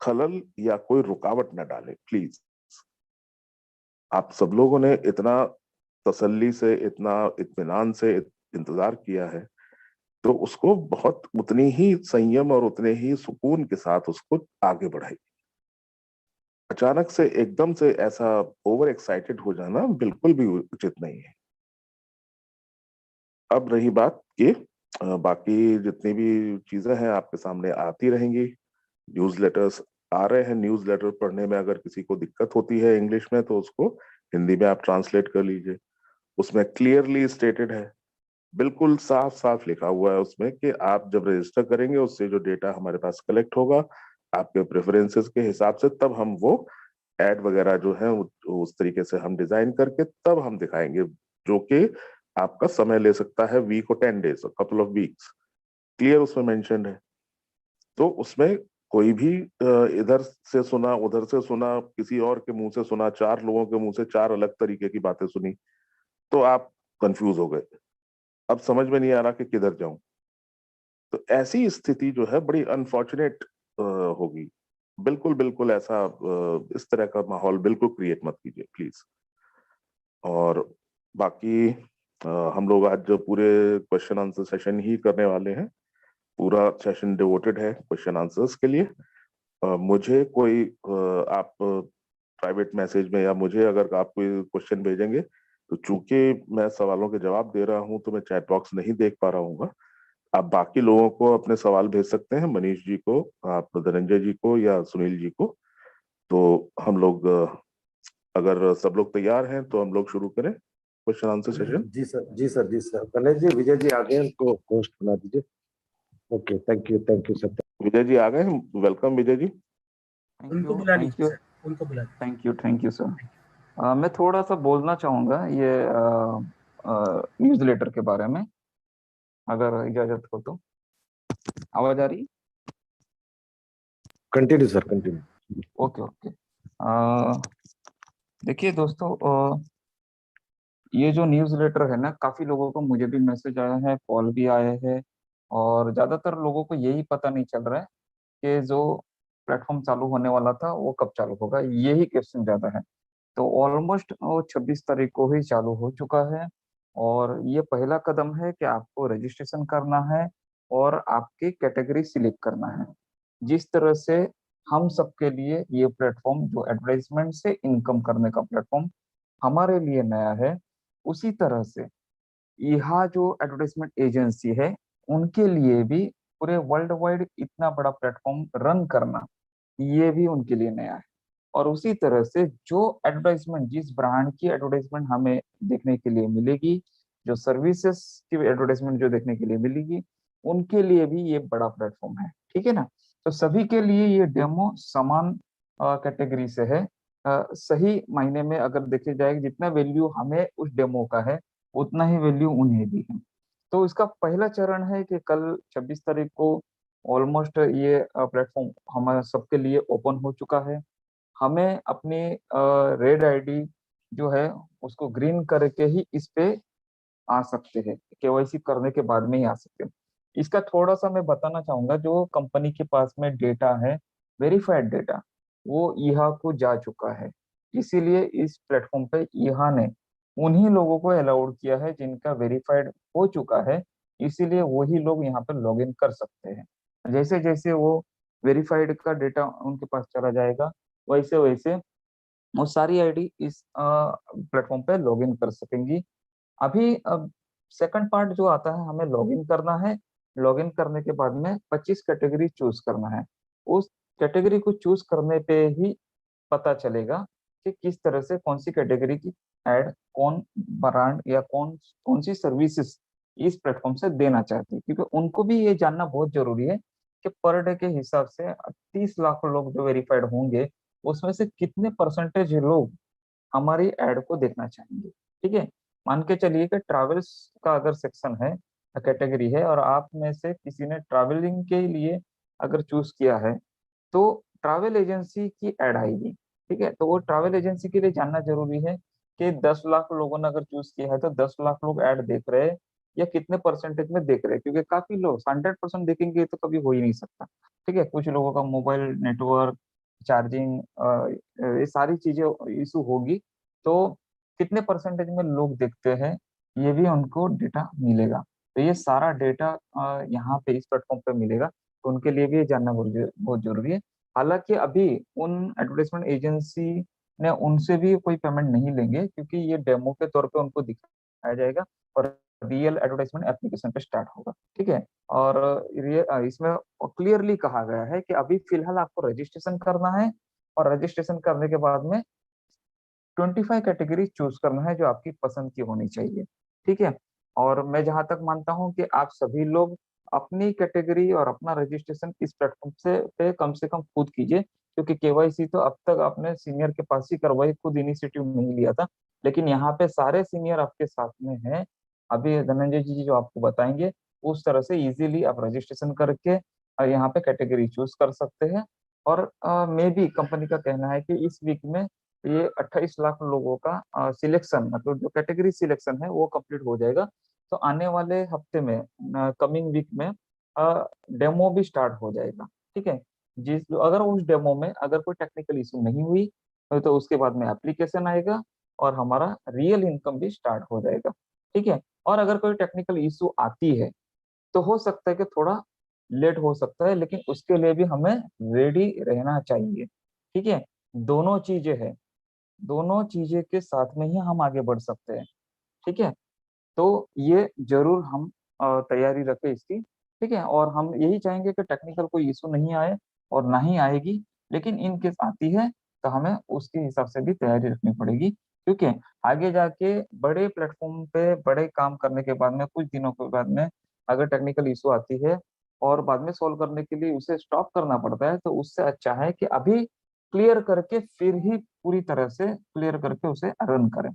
खलल या कोई रुकावट न डालें प्लीज। आप सब लोगों ने इतना तसल्ली से, इतना इत्मीनान से इंतजार किया है, तो उसको बहुत उतनी ही संयम और उतने ही सुकून के साथ उसको आगे बढ़ाइए। अचानक से एकदम से ऐसा ओवर एक्साइटेड हो जाना बिल्कुल भी उचित नहीं है। अब रही बात कि बाकी जितनी भी चीजें हैं आपके सामने आती रहेंगी। न्यूज़लेटर्स आ रहे हैं, न्यूज़लेटर पढ़ने में अगर किसी को दिक्कत होती है इंग्लिश में तो उसको हिंदी में आप ट्रांसलेट कर लीजिए। उसमें क्लियरली स्टेटेड है, बिल्कुल साफ साफ लिखा हुआ है उसमें कि आप जब रजिस्टर करेंगे उससे जो डेटा हमारे पास कलेक्ट होगा आपके प्रेफरेंसेस के हिसाब से, तब हम वो एड वगैरह जो है उस तरीके से हम डिजाइन करके तब हम दिखाएंगे, जो कि आपका समय ले सकता है वीक और 10 days, couple of weeks, clear उसमें मेंशन है। तो उसमें कोई भी इधर से सुना उधर से सुना, किसी और के मुंह से सुना, 4 लोगों के मुंह से 4 अलग तरीके की बातें सुनी तो आप कंफ्यूज हो गए, अब समझ में नहीं आ रहा कि किधर जाऊं। तो ऐसी स्थिति जो है बड़ी अनफॉर्चुनेट होगी। बिल्कुल बिल्कुल ऐसा इस तरह का माहौल बिल्कुल क्रिएट मत कीजिए प्लीज। और बाकी हम लोग आज जो पूरे क्वेश्चन आंसर सेशन ही करने वाले हैं, पूरा सेशन डिवोटेड है क्वेश्चन आंसर्स के लिए। मुझे कोई आप प्राइवेट मैसेज में या मुझे अगर आप कोई क्वेश्चन भेजेंगे तो चूंकि मैं सवालों के जवाब दे रहा हूं तो मैं चैट बॉक्स नहीं देख पा रहा हूँ। आप बाकी लोगों को अपने सवाल भेज सकते हैं, मनीष जी को, आप धनंजय जी को या सुनील जी को। तो हम लोग अगर सब लोग तैयार हैं तो हम लोग शुरू करें क्वेश्चन आंसर सेशन। जी सर, जी सर, जी सर। गणेश जी, विजय जी आ गए, उनको होस्ट बना दीजिए। Okay, thank you sir. Vijay ji आ गए हैं, वेलकम विजय जी। उनको बुला लीजिए सर, उनको बुला लीजिए। Thank you sir. मैं थोड़ा सा बोलना चाहूंगा ये न्यूज़लेटर के बारे में, अगर इजाजत हो तो। आवाज आ रही? Continue sir, continue. Okay okay. देखिए दोस्तों, ये जो न्यूज़लेटर है ना, काफी लोगों को, मुझे भी मैसेज आया है, कॉल भी आया है, और ज्यादातर लोगों को यही पता नहीं चल रहा है कि जो प्लेटफॉर्म चालू होने वाला था वो कब चालू होगा, यही क्वेश्चन ज्यादा है। तो ऑलमोस्ट वो 26 तारीख को ही चालू हो चुका है। और ये पहला कदम है कि आपको रजिस्ट्रेशन करना है और आपकी कैटेगरी सिलेक्ट करना है। जिस तरह से हम सबके लिए ये प्लेटफॉर्म जो एडवर्टाइजमेंट से इनकम करने का प्लेटफॉर्म हमारे लिए नया है, उसी तरह से यहाँ जो एडवर्टाइजमेंट एजेंसी है उनके लिए भी पूरे वर्ल्ड वाइड इतना बड़ा प्लेटफॉर्म रन करना, ये भी उनके लिए नया है। और उसी तरह से जो एडवर्टाइजमेंट, जिस ब्रांड की एडवर्टाइजमेंट हमें देखने के लिए मिलेगी, जो सर्विसेज की एडवर्टाइजमेंट जो देखने के लिए मिलेगी, उनके लिए भी ये बड़ा प्लेटफॉर्म है। ठीक है ना। तो सभी के लिए ये डेमो समान कैटेगरी से है। सही मायने में अगर देखे जाए, जितना वैल्यू हमें उस डेमो का है उतना ही वैल्यू उन्हें भी है। तो इसका पहला चरण है कि कल 26 तारीख को ऑलमोस्ट ये प्लेटफॉर्म हमारे सबके लिए ओपन हो चुका है। हमें अपनी रेड आईडी जो है उसको ग्रीन करके ही इस पे आ सकते हैं, केवाईसी करने के बाद में ही आ सकते हैं। इसका थोड़ा सा मैं बताना चाहूंगा, जो कंपनी के पास में डेटा है, वेरीफाइड डेटा, वो ईहा को जा चुका है। इसीलिए इस प्लेटफॉर्म पे ईहा ने उन्हीं लोगों को अलाउड किया है जिनका वेरीफाइड हो चुका है। इसीलिए वही लोग यहाँ पर लॉग इन कर सकते हैं। जैसे जैसे वो वेरीफाइड का डेटा उनके पास चला जाएगा, वैसे वैसे वो सारी आईडी इस प्लेटफॉर्म पे लॉग इन कर सकेंगी। अभी अब सेकंड पार्ट जो आता है, हमें लॉगिन करना है। लॉगिन करने के बाद में 25 कैटेगरी चूज करना है। उस कैटेगरी को चूज करने पे ही पता चलेगा कि किस तरह से कौन सी कैटेगरी की एड कौन ब्रांड या कौन कौन सी सर्विसेज इस प्लेटफॉर्म से देना चाहती है। क्योंकि उनको भी ये जानना बहुत जरूरी है कि पर डे के हिसाब से 30 लाख लोग जो वेरीफाइड होंगे, उसमें से कितने परसेंटेज लोग हमारी एड को देखना चाहेंगे। ठीक है। मान के चलिए कि ट्रैवल्स का अगर सेक्शन है, कैटेगरी है, और आप में से किसी ने ट्रैवलिंग के लिए अगर चूज किया है, तो ट्रैवल एजेंसी की एड आएगी। ठीक है। तो वो ट्रैवल एजेंसी के लिए जानना जरूरी है कि 10 लाख लोगों ने अगर चूज किया है तो 10 लाख लोग ऐड देख रहे हैं या कितने परसेंटेज में देख रहे हैं। क्योंकि काफी लोग 100% देखेंगे तो कभी हो ही नहीं सकता। ठीक है। कुछ लोगों का मोबाइल नेटवर्क, चार्जिंग, ये सारी चीजें इशू होगी। तो कितने परसेंटेज में लोग देखते हैं, ये भी उनको डेटा मिलेगा। तो ये सारा डेटा यहाँ पे इस प्लेटफॉर्म पे मिलेगा। तो उनके लिए भी ये जानना बहुत जरूरी है। हालांकि अभी उन एडवर्टाइजमेंट एजेंसी ने उनसे भी कोई पेमेंट नहीं लेंगे, क्योंकि ये डेमो के तौर पे उनको दिखाया जाएगा और रियल एडवर्टाइजमेंट एप्लीकेशन पे स्टार्ट होगा। ठीक है। और इसमें क्लियरली कहा गया है कि अभी फिलहाल आपको रजिस्ट्रेशन करना है और रजिस्ट्रेशन करने के बाद में 25 कैटेगरी चूज करना है जो आपकी पसंद की होनी चाहिए। ठीक है। और मैं जहां तक मानता हूं कि आप सभी लोग अपनी कैटेगरी और अपना रजिस्ट्रेशन इस प्लेटफॉर्म से कम खुद कीजिए। क्योंकि केवाईसी तो अब तक आपने सीनियर के पास ही करवाई, खुद इनिशिएटिव नहीं लिया था। लेकिन यहाँ पे सारे सीनियर आपके साथ में हैं। अभी धनंजय जी जो आपको बताएंगे, उस तरह से इजीली आप रजिस्ट्रेशन करके यहाँ पे कैटेगरी चूज कर सकते हैं। और मे भी कंपनी का कहना है कि इस वीक में ये 28 लाख लोगों का सिलेक्शन, मतलब जो कैटेगरी सिलेक्शन है वो कंप्लीट हो जाएगा। तो आने वाले हफ्ते में, कमिंग वीक में डेमो भी स्टार्ट हो जाएगा। ठीक है। अगर उस डेमो में अगर कोई टेक्निकल इशू नहीं हुई तो उसके बाद में एप्लीकेशन आएगा और हमारा रियल इनकम भी स्टार्ट हो जाएगा। ठीक है। और अगर कोई टेक्निकल इशू आती है तो हो सकता है कि थोड़ा लेट हो सकता है, लेकिन उसके लिए भी हमें रेडी रहना चाहिए। ठीक है। दोनों चीजें हैं, दोनों चीजें के साथ में ही हम आगे बढ़ सकते हैं। ठीक है। तो ये जरूर हम तैयारी रखें इसकी। ठीक है। और हम यही चाहेंगे कि टेक्निकल कोई इशू नहीं आए, और ना ही आएगी। लेकिन इन केस आती है तो हमें उसके हिसाब से भी तैयारी रखनी पड़ेगी। क्योंकि आगे जाके बड़े प्लेटफॉर्म पे बड़े काम करने के बाद में, कुछ दिनों के बाद में, अगर टेक्निकल इशू आती है और बाद में सॉल्व करने के लिए उसे स्टॉप करना पड़ता है, तो उससे अच्छा है कि अभी क्लियर करके फिर ही पूरी तरह से क्लियर करके उसे रन करें।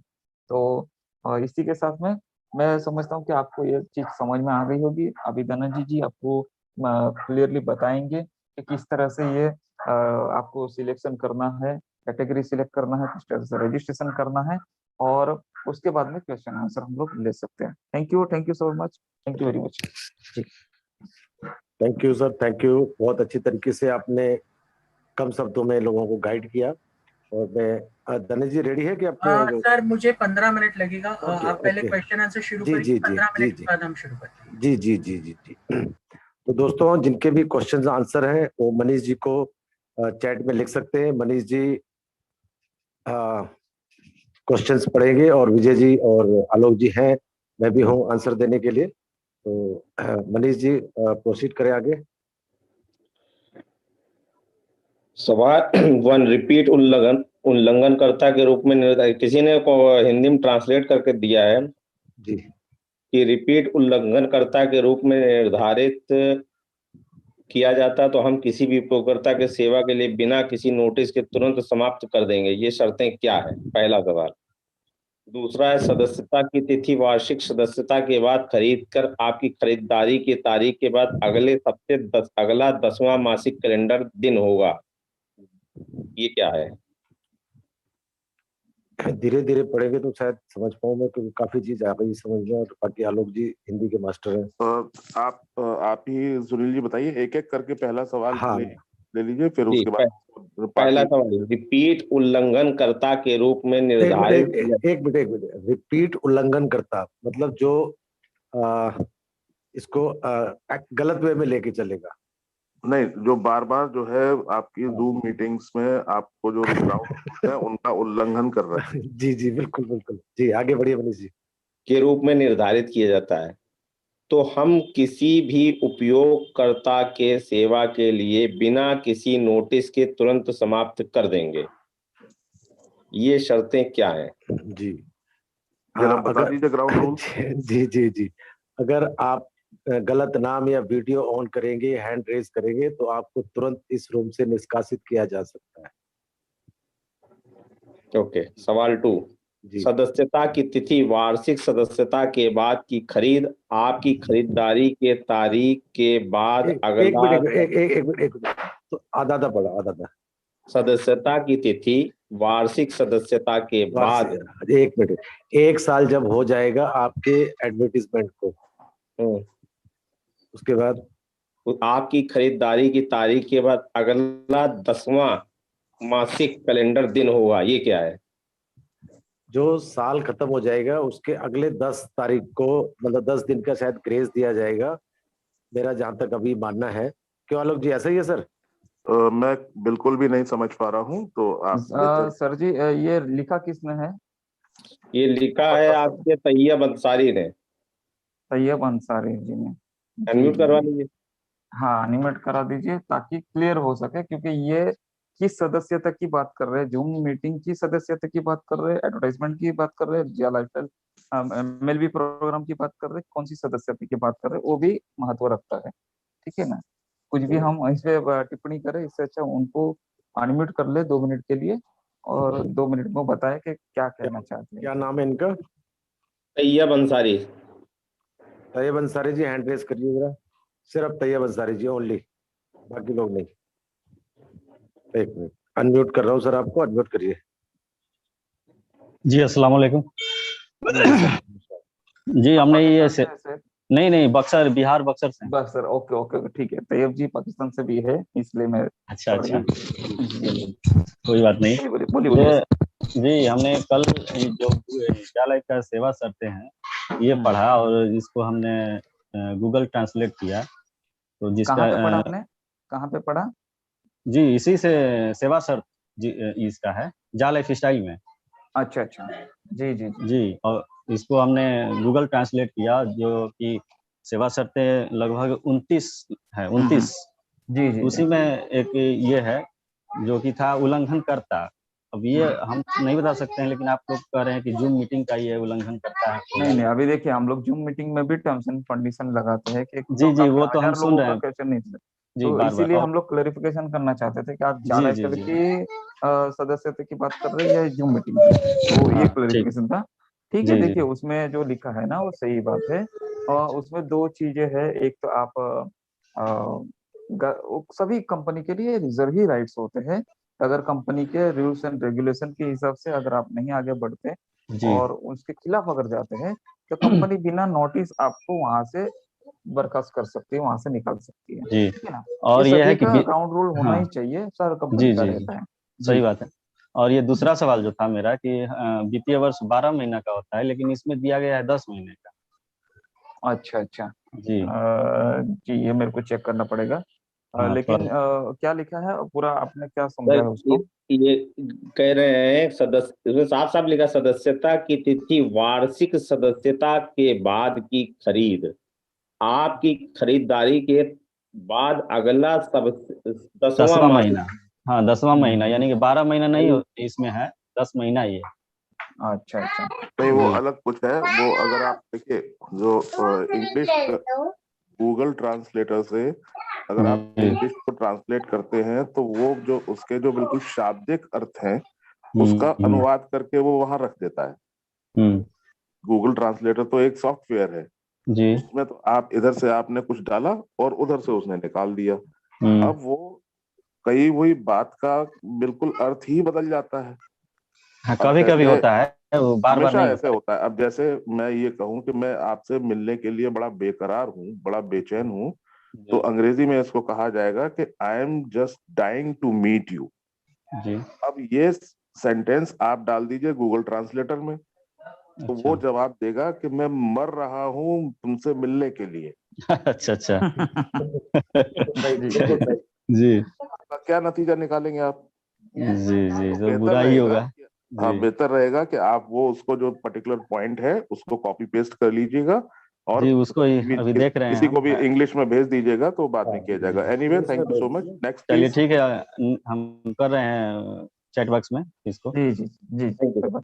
तो इसी के साथ में मैं समझता हूँ कि आपको ये चीज समझ में आ गई होगी। अभी धनंजय जी आपको क्लियरली बताएंगे कि किस तरह से ये आपको सिलेक्शन करना है, कैटेगरी सिलेक्ट करना है, किस तरह से रजिस्ट्रेशन करना है, और उसके बाद में क्वेश्चन आंसर हम लोग ले सकते हैं। Thank you so much, thank you very much जी। Thank you sir, thank you. बहुत अच्छी तरीके से आपने कम शब्दों में लोगों को गाइड किया और मैं धनेश जी रेडी है कि आपने? सर मुझे 15 मिनट लगेगा। ओके आप पहले ओके। क्वेश्चन आंसर शुरू जी करिए, जी जी 15 जी मिनट के जी बाद हम शुरू करते हैं। जी जी जी जी जी। तो दोस्तों, जिनके भी क्वेश्चन आंसर हैं वो मनीष जी को चैट में लिख सकते हैं। मनीष जी क्वेश्चंस पढ़ेंगे और विजय जी और आलोक जी हैं, मैं भी हूँ आंसर देने के लिए। तो मनीष जी प्रोसीड करें आगे। सवाल वन, रिपीट उल्लंघनकर्ता के रूप में निर्धारित, किसी ने हिंदी में ट्रांसलेट करके दिया है जी कि रिपीट उल्लंघनकर्ता के रूप में निर्धारित किया जाता तो हम किसी भी उपयोगकर्ता के सेवा के लिए बिना किसी नोटिस के तुरंत समाप्त कर देंगे। ये शर्तें क्या है? पहला सवाल। दूसरा है, सदस्यता की तिथि वार्षिक सदस्यता के बाद खरीद कर आपकी खरीदारी की तारीख के बाद अगला 10वां मासिक कैलेंडर दिन होगा। ये क्या है? धीरे धीरे पढ़ेंगे तो शायद समझ पाऊँ मैं, क्योंकि काफी चीज आ गई समझ में, और बाकी आलोक जी हिंदी के मास्टर हैं। आप ही सुनील जी बताइए, एक एक करके पहला सवाल हाँ ले लीजिए, फिर जी, उसके बाद पहला पार्टी। सवाल, रिपीट उल्लंघनकर्ता के रूप में एक निर्धारित मिनट एक मिनट एक मिनट। रिपीट उल्लंघन करता मतलब जो आ, इसको गलत वे में लेके चलेगा। नहीं, जो बार बार जो है आपकी हाँ। जूम मीटिंग्स में आपको जो ग्राउंड है उनका उल्लंघन कर रहा है। जी जी बिल्कुल बिल्कुल जी, आगे बढ़िए मनीष जी। के रूप में निर्धारित किया जाता है तो हम किसी भी उपयोगकर्ता के सेवा के लिए बिना किसी नोटिस के तुरंत समाप्त कर देंगे। ये शर्तें क्या हैं? जी जरा बता अगर दीजिए ग्राउंड रूल। जी जी जी, अगर आप गलत नाम या वीडियो ऑन करेंगे, हैंड रेज करेंगे, तो आपको तुरंत इस रूम से निष्कासित किया जा सकता है। ओके। सवाल 2, जी सदस्यता की तिथि वार्षिक सदस्यता के बाद की खरीद आपकी खरीदारी के तारीख के बाद एक अगला मिनट एक मिनट, तो आधा आधा पढ़ा, आधा आधा। सदस्यता की तिथि वार्षिक सदस्यता के बाद एक मिनट, एक साल जब हो जाएगा आपके एडवर्टीजमेंट को, उसके बाद आपकी खरीदारी की तारीख के बाद अगला 10वां मासिक कैलेंडर दिन होगा। ये क्या है? जो साल खत्म हो जाएगा उसके अगले 10 तारीख को, मतलब 10 दिन का शायद ग्रेस दिया जाएगा, मेरा जहां तक अभी मानना है। क्यों आलोक जी, ऐसा ही है सर? मैं बिल्कुल भी नहीं समझ पा रहा हूँ, तो आप सर जी, ये लिखा किसने है? ये लिखा है आपके तैयब अंसारी ने। तैयब अंसारी जी ने? जी अनम्यूट जी करवा जी। लीजिए। हाँ, एनिमेट करा दीजिए ताकि क्लियर हो सके, क्योंकि ये किस सदस्यता की बात कर रहे हैं? जूम मीटिंग की सदस्यता की बात कर रहे हैं, एडवर्टाइजमेंट की बात कर रहे हैं, या लाइफस्टाइल MLB प्रोग्राम की बात कर रहे हैं? कौन सी सदस्यता की बात कर रहे हैं, वो भी महत्व रखता है। ठीक है ना? कुछ भी हम इस पे टिप्पणी करें, इससे अच्छा उनको अनम्यूट कर ले 2 मिनट के लिए, और 2 मिनट में बताए कि क्या कहना चाहते हैं। क्या नाम है इनका? तैयब अंसारी। तैयब अंसारी जी, हैंड रेज करिए जरा। सिर्फ तैयब अंसारी जी ओनली, बाकी लोग नहीं। एक मिनट, अनम्यूट कर रहा हूँ सर, आपको अनम्यूट करिए। जी अस्सलाम वालेकुम। जी आप हमने ये पाकिस्तान से हैं सर? नहीं नहीं, बक्सर, बिहार बक्सर से हैं। बस सर, ओके ओके ओके, ठीक है। तैयब जी पाकिस्तान से भी है, इसलिए मैं अच्छा पढ़ अच्छा, गया। जी, कोई बात नहीं। बोलिए बोलिए बोलिए बोलिए ये सर। जी हमने कल जो विद्यालय का सेवा शर्तें हैं ये पढ़ा, और इसको हमने गूगल ट्रांसलेट किया। तो कहाँ जिसका पे पढ़ा आपने? कहाँ पे पढ़ा? जी इसी से सेवा शर्त जी इसका है, जा लाइफ स्टाइल में। अच्छा अच्छा, जी जी जी। जी, और इसको हमने गूगल ट्रांसलेट किया, जो कि सेवा शर्तें लगभग 29 है, 29। जी जी उसी जी। में एक ये है जो कि था उल्लंघन करता। अब ये हम नहीं बता सकते हैं, लेकिन आप लोग कह रहे हैं कि जूम मीटिंग का ये उल्लंघन करता है नहीं पूरा। नहीं, अभी देखिए, हम लोग जूम मीटिंग में भी टर्म्स एंड कंडीशन लगाते हैं कि जी जी, आपका वो तो हम 1000 सुन लोगों रहे का हैं। क्वेश्चन नहीं था। जी तो बार बार, इसीलिए और हम लोग क्लैरिफिकेशन करना चाहते थे कि आप जी जाला जी स्टाइल जी। की सदस्यता की बात कर रहे हैं या जूम मीटिंग की, तो ये हाँ ठीक। क्लैरिफिकेशन था। ठीक है, जी जी देखिए उसमें जो लिखा है ना वो सही बात है। और उसमें दो चीजें हैं। एक तो आप सभी कंपनी के लिए रिजर्व ही राइट्स होते हैं। अगर कंपनी के रूल्स एंड रेगुलेशन के हिसाब से अगर आप नहीं आगे बढ़ते जी और उसके खिलाफ अगर जाते हैं, तो कंपनी बिना नोटिस आपको वहां से बर्खास्त कर सकती है, वहां से निकाल सकती है। जी। ठीक है ना? ये और ये है सभी कि का ग्राउंड रूल होना हाँ ही चाहिए, सारा कंपनी जी का जी जी, रहता है। सही जी बात है। और ये दूसरा सवाल जो था मेरा कि वित्तीय वर्ष 12 महीना का होता है, लेकिन इसमें दिया गया है 10 महीने का। अच्छा अच्छा। जी। जी ये मेरे को चेक करना पड़ेगा। हाँ, लेकिन क्या लिखा है पूरा, आपने क्या समझा सर है उसको? ये कह रहे हैं सदस्य, इसमें साफ साफ लिखा सदस्यता की तिथि वार्षिक सदस्यता के बाद की खरीद, आपकी खरीदारी के बाद अगला सब 10वां 10वां माह। महीना। हाँ, 10वां महीना, यानी कि 12 महीना नहीं इसमें है, 10 महीना ही है। अच्छा अच्छा। नहीं, वो जी। अलग कुछ है। वो अगर आप देखिए जो इंग्लिश गूगल ट्रांसलेटर से अगर आप जी। इंग्लिश को ट्रांसलेट करते हैं तो वो जो उसके जो बिल्कुल शाब्दिक अर्थ हैं उसका हम्म। अनुवाद करके वो वहां रख देता है। हम्म। गूगल ट्रांसलेटर तो एक सॉफ्टवेयर है, जी। उसमें तो आप इधर से आपने कुछ डाला और उधर से उसने निकाल दिया। हम्म। अब वो कई हुई बात का बिल्कुल अर्थ ही बदल जाता है। हाँ, अब कभी कभी जैसे होता है, वो बार बार हमेशा नहीं ऐसे होता है। होता है। अब जैसे मैं ये कहूं कि मैं आपसे मिलने के लिए बड़ा बेकरार हूँ, बड़ा बेचैन हूँ, तो जी। अंग्रेजी में इसको कहा जाएगा कि I am just dying to meet you. जी। अब ये सेंटेंस आप डाल दीजिए गूगल ट्रांसलेटर में, तो वो अच्छा। जवाब देगा कि मैं मर रहा हूँ तुमसे मिलने के लिए। अच्छा अच्छा। सही, जी बिल्कुल सही। जी। का क्या नतीजा निकालेंगे आप? जी। जी, तो तो बेहतर बुरा ही रहेगा होगा। कि हाँ, जी। बेहतर रहेगा कि आप वो उसको जो पर्टिकुलर पॉइंट है उसको कॉपी पेस्ट कर लीजिएगा और जी, उसको ही अभी देख रहे हैं किसी हम। को भी इंग्लिश में भेज दीजिएगा तो बाद में किया जाएगा। एनीवे, जी thank you so much. Next चलिए, प्लीज। ठीक है, हम कर रहे हैं चैट बॉक्स में इसको। जी जी जी। Thank you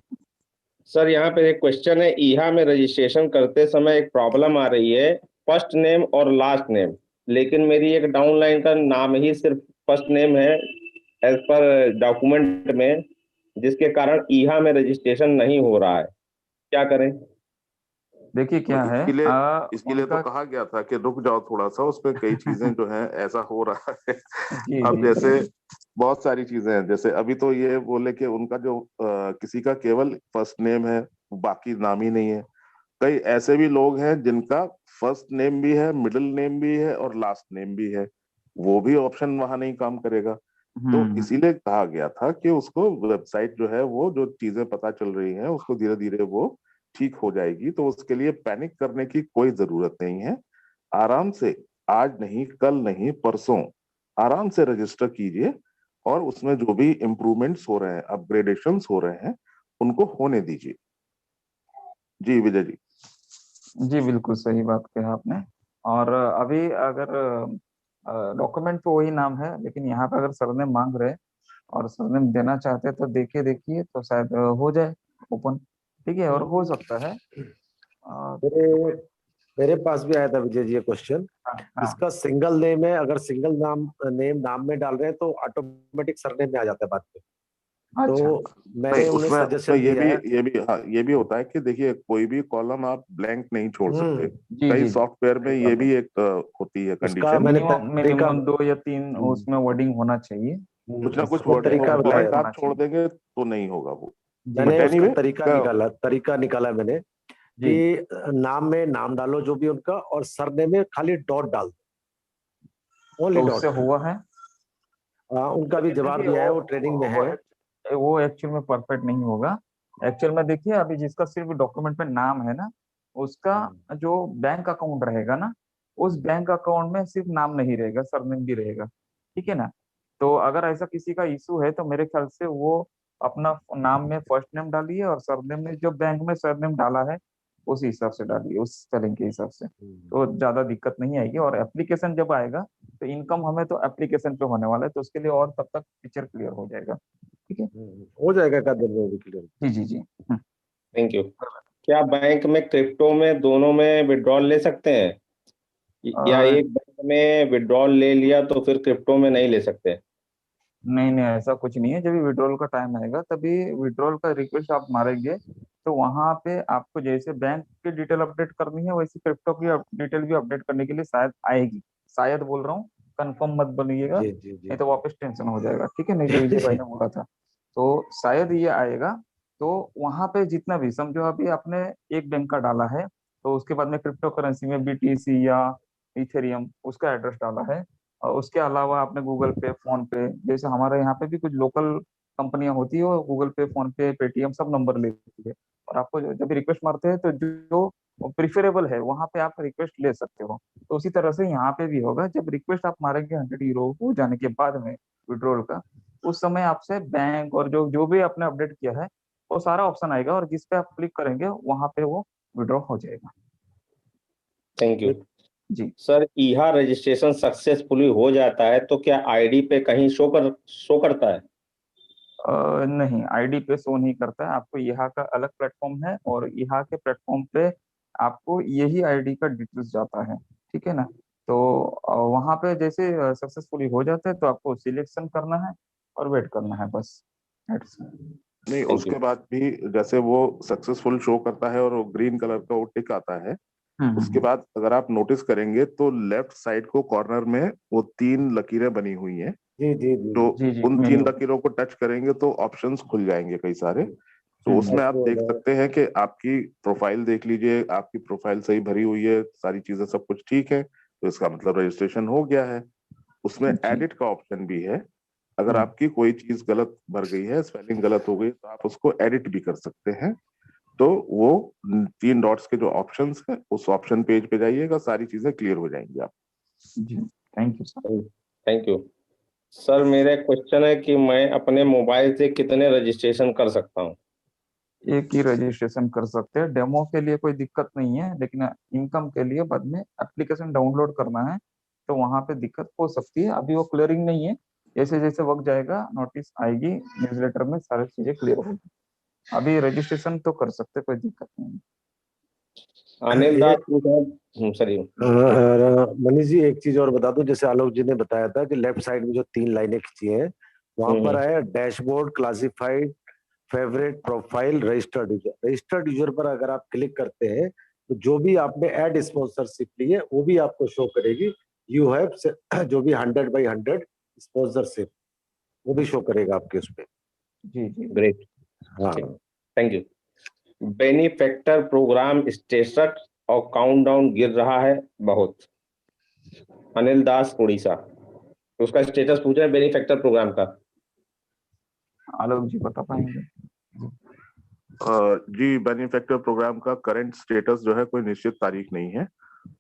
sir. यहाँ पे एक क्वेश्चन है, ईहा में रजिस्ट्रेशन करते समय एक प्रॉब्लम आ रही है, फर्स्ट नेम और लास्ट नेम, लेकिन मेरी एक डाउनलाइन का नाम ही सिर्फ फर्स्ट नेम है एज पर डॉक्यूमेंट में, जिसके कारण ईहा में रजिस्ट्रेशन नहीं हो रहा है, क्या करें? देखिए तो क्या है इसके लिए तो उनका। कहा गया था कि रुक जाओ थोड़ा सा, उसमें कई चीजें जो हैं ऐसा हो रहा है। जी अब जी जैसे जी। बहुत सारी चीजें हैं, जैसे अभी तो ये बोले कि उनका जो किसी का केवल फर्स्ट नेम है, बाकी नाम ही नहीं है। कई ऐसे भी लोग हैं जिनका फर्स्ट नेम भी है, मिडिल नेम भी है और लास्ट नेम भी है, वो भी ऑप्शन वहां नहीं काम करेगा। तो हम्म। इसीलिए कहा गया था कि उसको वेबसाइट जो है वो जो चीजें पता चल रही हैं उसको धीरे धीरे वो ठीक हो जाएगी। तो उसके लिए पैनिक करने की कोई जरूरत नहीं है। आराम से, आज नहीं, कल नहीं, परसों आराम से रजिस्टर कीजिए और उसमें जो भी इम्प्रूवमेंट्स हो रहे हैं, अपग्रेडेशंस हो रहे हैं, उनको होने दीजिए। जी विजय जी। जी बिल्कुल सही बात कहा आपने। और अभी अगर डॉक्यूमेंट पे वही नाम है, लेकिन यहाँ पे अगर सरनेम मांग रहे हैं और सरनेम देना चाहते हैं तो देखिए देखिए तो शायद हो जाए ओपन। ठीक है, और हो सकता है मेरे कोई। मेरे पास भी आया था विजय जी ये क्वेश्चन। हाँ हाँ। इसका सिंगल नेम है, अगर सिंगल नाम में डाल रहे हैं तो ऑटोमेटिक सरनेम में आ जाता है बाद में। अच्छा। तो नहीं, मैंने उन्हें उसमें सजेशन ये भी दिया है। ये भी हाँ, ये भी होता है कि देखिए कोई भी कॉलम आप ब्लैंक नहीं छोड़ सकते। जी कई जी जी। सॉफ्टवेयर में सही ये बात है। भी एक होती है उसका कंडीशन कि मैंने मिनिमम तरीका मिनिमम 2 या 3 उसमें वर्डिंग होना चाहिए। कुछ ना कुछ उसको वर्ड तरीका ब्लैंक बताया। आप होना छोड़ चाहिए। देंगे तो नहीं होगा वो। जी बट मैंने उसका एनीवे, तरीका निकाला मैंने जी। कि नाम में नाम डालो जो भी उनका, और सरनेम में खाली डॉट डाल दो, ओनली तो उससे डॉट। हुआ है। उनका भी जवाब देखिए दिया है, वो ट्रेनिंग में है। वो एक्चुअल में परफेक्ट नहीं होगा। एक्चुअल में देखिए अभी जिसका सिर्फ डॉक्यूमेंट में नाम है ना, उसका जो बैंक अकाउंट रहेगा ना, उस बैंक अकाउंट में सिर्फ नाम नहीं रहेगा, सरनेम भी रहेगा। ठीक है ना? तो अगर ऐसा किसी का इशू है तो मेरे ख्याल से वो अपना नाम में फर्स्ट नेम डालिए और सरनेम में जो बैंक में सरनेम डाला है उस हिसाब से डालिए, उस स्पेलिंग के हिसाब से, तो ज्यादा दिक्कत नहीं आएगी। और एप्लीकेशन जब आएगा तो इनकम हमें तो एप्लीकेशन पे होने वाला है, तो उसके लिए और तब तक पिक्चर क्लियर हो जाएगा। ठीक है। हो जाएगा एक आध दिन में वो भी क्लियर। जी जी जी। Thank you. क्या बैंक में क्रिप्टो में दोनों में विड्रॉल ले सकते हैं, या अ, एक बैंक में विड्रॉल ले लिया तो फिर क्रिप्टो में नहीं ले सकते? नहीं नहीं, ऐसा कुछ नहीं है। जब भी विड्रॉल का टाइम आएगा तभी विड्रॉल का रिक्वेस्ट आप मारेंगे, तो वहां पे आपको जैसे बैंक की डिटेल अपडेट करनी है वैसे क्रिप्टो की डिटेल भी अपडेट करने के लिए शायद आएगी। शायद बोल रहा हूँ, कंफर्म मत बनिएगा, जी जी जी नहीं तो वापस टेंशन हो जाएगा। ठीक है, नहीं तो विजय भाई ने बोला था, तो शायद ये आएगा। तो वहां पे जितना भी समझो अभी आपने एक बैंक का डाला है, तो उसके बाद में क्रिप्टो करेंसी में बीटीसी या इथेरियम उसका एड्रेस डाला है, और उसके अलावा आपने गूगल पे फोन पे, जैसे हमारे यहाँ पे भी कुछ लोकल कंपनियां होती है वो गूगल पे, फोन पे, पेटीएम सब नंबर लेती है, और आपको जब भी रिक्वेस्ट मारते हैं तो जो प्रिफरेबल है वहां पे आप रिक्वेस्ट ले सकते हो। तो उसी तरह से यहाँ पे भी होगा, जब रिक्वेस्ट आप मारेंगे 100 यूरो हो जाने के बाद में विड्रॉल का, उस समय आपसे बैंक और जो जो भी आपने अपडेट किया है वो सारा ऑप्शन आएगा, और जिस पे आप क्लिक करेंगे वहां पे वो विड्रॉ हो जाएगा। Thank you. जी। सर, ईहा रजिस्ट्रेशन सक्सेसफुली हो जाता है तो क्या आईडी पे कहीं शो करता है? नहीं, आईडी पे शो नहीं करता है, आपको यहाँ का अलग प्लेटफॉर्म है, और यहाँ के प्लेटफॉर्म पे आपको यही आईडी का डिटेल्स जाता है, ठीक है ना। तो वहाँ पे जैसे सक्सेसफुली हो जाता है तो आपको सिलेक्शन करना है और वेट करना है, बस। That's it। नहीं, थैंक उसके यू। बाद भी जैसे वो सक्सेसफुल शो करता है और वो ग्रीन कलर का वो टिक आता है, उसके बाद अगर आप नोटिस करेंगे तो लेफ्ट साइड को कॉर्नर में वो 3 लकीरें बनी हुई हैं। जी जी जी तो जी जी, उन 3 मेन्यू। लकीरों को टच करेंगे तो ऑप्शंस खुल जाएंगे कई सारे। तो उसमें आप डैशबोर्ड देख है। सकते हैं कि आपकी प्रोफाइल देख लीजिए, आपकी प्रोफाइल सही भरी हुई है, सारी चीजें सब कुछ ठीक है, तो इसका मतलब रजिस्ट्रेशन हो गया है। उसमें जी। एडिट का ऑप्शन भी है। अगर हम्म, आपकी कोई चीज गलत भर गई है, स्पेलिंग गलत हो गई, तो आप उसको एडिट भी कर सकते हैं। तो वो 3 डॉट्स के जो ऑप्शंस है उस ऑप्शन पेज पे जाइएगा, सारी चीजें क्लियर हो जाएंगी आप। जी, thank you sir. Thank you. Sir, मेरा क्वेश्चन है कि मैं अपने मोबाइल से कितने रजिस्ट्रेशन कर सकता हूँ? एक ही रजिस्ट्रेशन कर सकते हैं, डेमो के लिए कोई दिक्कत नहीं है, लेकिन इनकम के लिए बाद में एप्लीकेशन डाउनलोड करना है, तो वहां पे दिक्कत हो सकती है। अभी वो क्लियरिंग नहीं है, जैसे जैसे वक्त जाएगा नोटिस आएगी न्यूज़लेटर में, सारी चीजें क्लियर होगी। अभी रजिस्ट्रेशन तो कर सकते, कोई दिक्कत नहीं है। अनिल ये दास पूछ रहे हैं सर। मनीष जी, एक चीज और बता दूं, जैसे आलोक जी ने बताया था कि लेफ्ट साइड में जो 3 लाइनें खींची हैं, वहां पर हम्म। आया dashboard, classified, favourite, profile, registered user. Registered user पर अगर आप क्लिक करते हैं तो जो भी आपने ऐड स्पॉन्सरशिप ली है वो भी आपको शो करेगी। यू हैव जो भी 100/100 स्पॉन्सरशिप, वो भी शो करेगा आपके उस पे। जी जी। ग्रेट। हाँ। Thank you. Benefactor program status और काउंटडाउन गिर रहा है बहुत। अनिल दास उड़ीसा, उसका स्टेटस पूछ रहे हैं बेनिफैक्टर प्रोग्राम का। आलोक जी बता पाएंगे? जी, बेनिफैक्टर प्रोग्राम का करंट स्टेटस जो है कोई निश्चित तारीख नहीं है।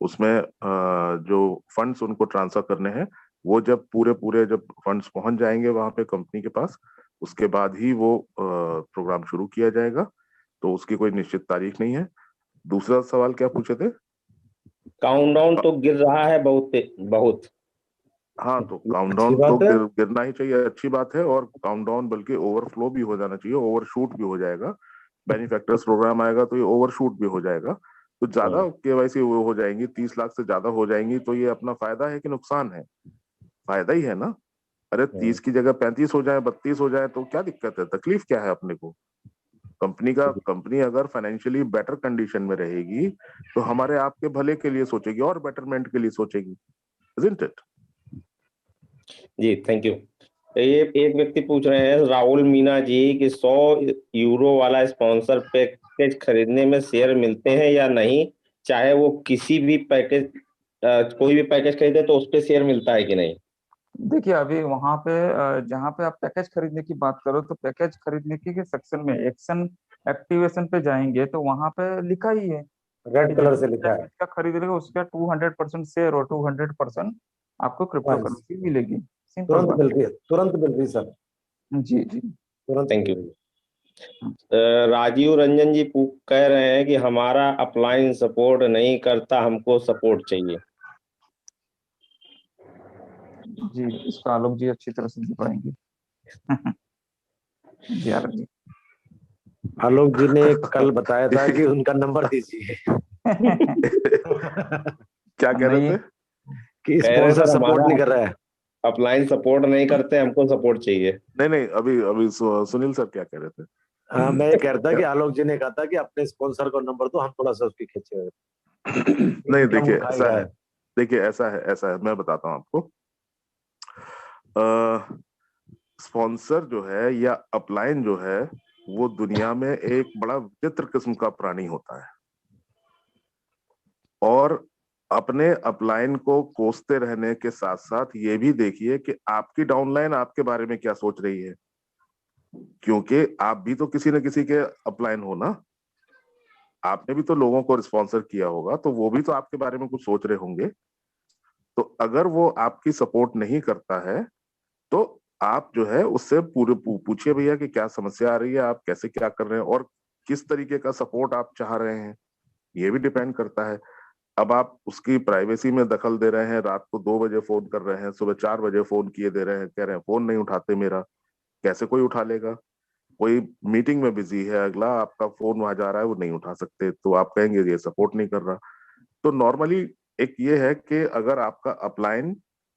उसमें जो फंड्स उनको ट्रांसफर करने हैं, वो जब पूरे पूरे जब फंड्स पहुंच जाएंगे वहां पे कंपनी के पास, उसके बाद ही वो प्रोग्राम शुरू किया जाएगा। तो उसकी कोई निश्चित तारीख नहीं है। दूसरा सवाल क्या पूछे थे? काउंटडाउन तो गिर रहा है बहुत बहुत। हाँ, तो अच्छी काउंटडाउन तो बात है। गिरना ही चाहिए, अच्छी बात है। और काउंटडाउन बल्कि ओवरफ्लो भी हो जाना चाहिए, ओवरशूट भी हो जाएगा। बेनिफैक्टर्स प्रोग्राम आएगा तो ये ओवरशूट भी हो जाएगा। तो ज्यादा केवाईसी वो हो जाएंगी, 30 लाख से ज्यादा हो जाएंगी, तो ये अपना फायदा है कि नुकसान है? फायदा ही है ना। अरे 30 की जगह 35 हो जाए, 32 हो जाए, तो क्या दिक्कत है? तकलीफ क्या है अपने को? कंपनी अगर फाइनेंशियली बेटर कंडीशन में रहेगी तो हमारे आपके भले के लिए सोचेगी और बेटरमेंट के लिए सोचेगी, isn't it? जी, थैंक यू। ये एक व्यक्ति पूछ रहे हैं, राहुल मीना जी, कि 100 यूरो वाला स्पॉन्सर पैकेज खरीदने में शेयर मिलते हैं या नहीं, चाहे वो किसी भी पैकेज कोई भी पैकेज खरीदे तो उस पर शेयर मिलता है कि नहीं? देखिए, अभी वहां पे जहाँ पे आप पैकेज खरीदने की बात करो, तो पैकेज खरीदने के सेक्शन में एक्शन एक्टिवेशन पे जाएंगे तो वहां पे लिखा ही है कि रेड कलर जैसे से लिखा है। पैकेज का खरीद रहे हो उसका 200% शेयर और 200% आपको क्रिप्टो हाँ, करेंसी मिलेगी। सिंपल तुरंत बात। मिल रही है, तुरंत मिल रही है सर, जी जी। तुरंत थैंक मिल यू। रही है। राजीव रंजन जी कह रहे हैं कि हमारा अपलाइन सपोर्ट नहीं करता, हमको सपोर्ट चाहिए। जी, इसका आलोक जी अच्छी तरह से बताएंगे। जी आलोक जी। आलोक जी ने कल बताया था कि उनका नंबर दीजिए। क्या कह रहे नहीं, थे? कि कह रहे हैं स्पॉन्सर सर, सपोर्ट हमारा नहीं कर रहा है। अपलाइन सपोर्ट नहीं करते, हमको सपोर्ट चाहिए। नहीं नहीं, अभी अभी सुनील सर क्या कह रहे थे? मैं ये कह रहा था कि आलोक जी ने कहा था कि अपने स्पॉन्सर को नंबर दो, हम थोड़ा सा उसकी खींचे, नहीं, इनकम देखिए ऐसा उठाएगा। है, देखिए ऐसा है, मैं बताता हूँ आपको। स्पॉन्सर जो है या अपलाइन जो है, वो दुनिया में एक बड़ा विचित्र किस्म का प्राणी होता है। और अपने अपलाइन को कोसते रहने के साथ साथ ये भी देखिए कि आपकी डाउनलाइन आपके बारे में क्या सोच रही है। क्योंकि आप भी तो किसी न किसी के अपलाइन हो ना, आपने भी तो लोगों को स्पॉन्सर किया होगा, तो वो भी तो आपके बारे में कुछ सोच रहे होंगे। तो अगर वो आपकी सपोर्ट नहीं करता है तो आप जो है उससे पूछिए भैया कि क्या समस्या आ रही है, आप कैसे क्या कर रहे हैं और किस तरीके का सपोर्ट आप चाह रहे हैं, ये भी डिपेंड करता है। अब आप उसकी प्राइवेसी में दखल दे रहे हैं, रात को 2 बजे फोन कर रहे हैं, सुबह 4 बजे फोन किए दे रहे हैं, कह रहे हैं फोन नहीं उठाते मेरा, कैसे कोई उठा लेगा? कोई मीटिंग में बिजी है, अगला आपका फोन वहां जा रहा है, वो नहीं उठा सकते, तो आप कहेंगे ये सपोर्ट नहीं कर रहा। तो नॉर्मली एक ये है कि अगर आपका अपलाइन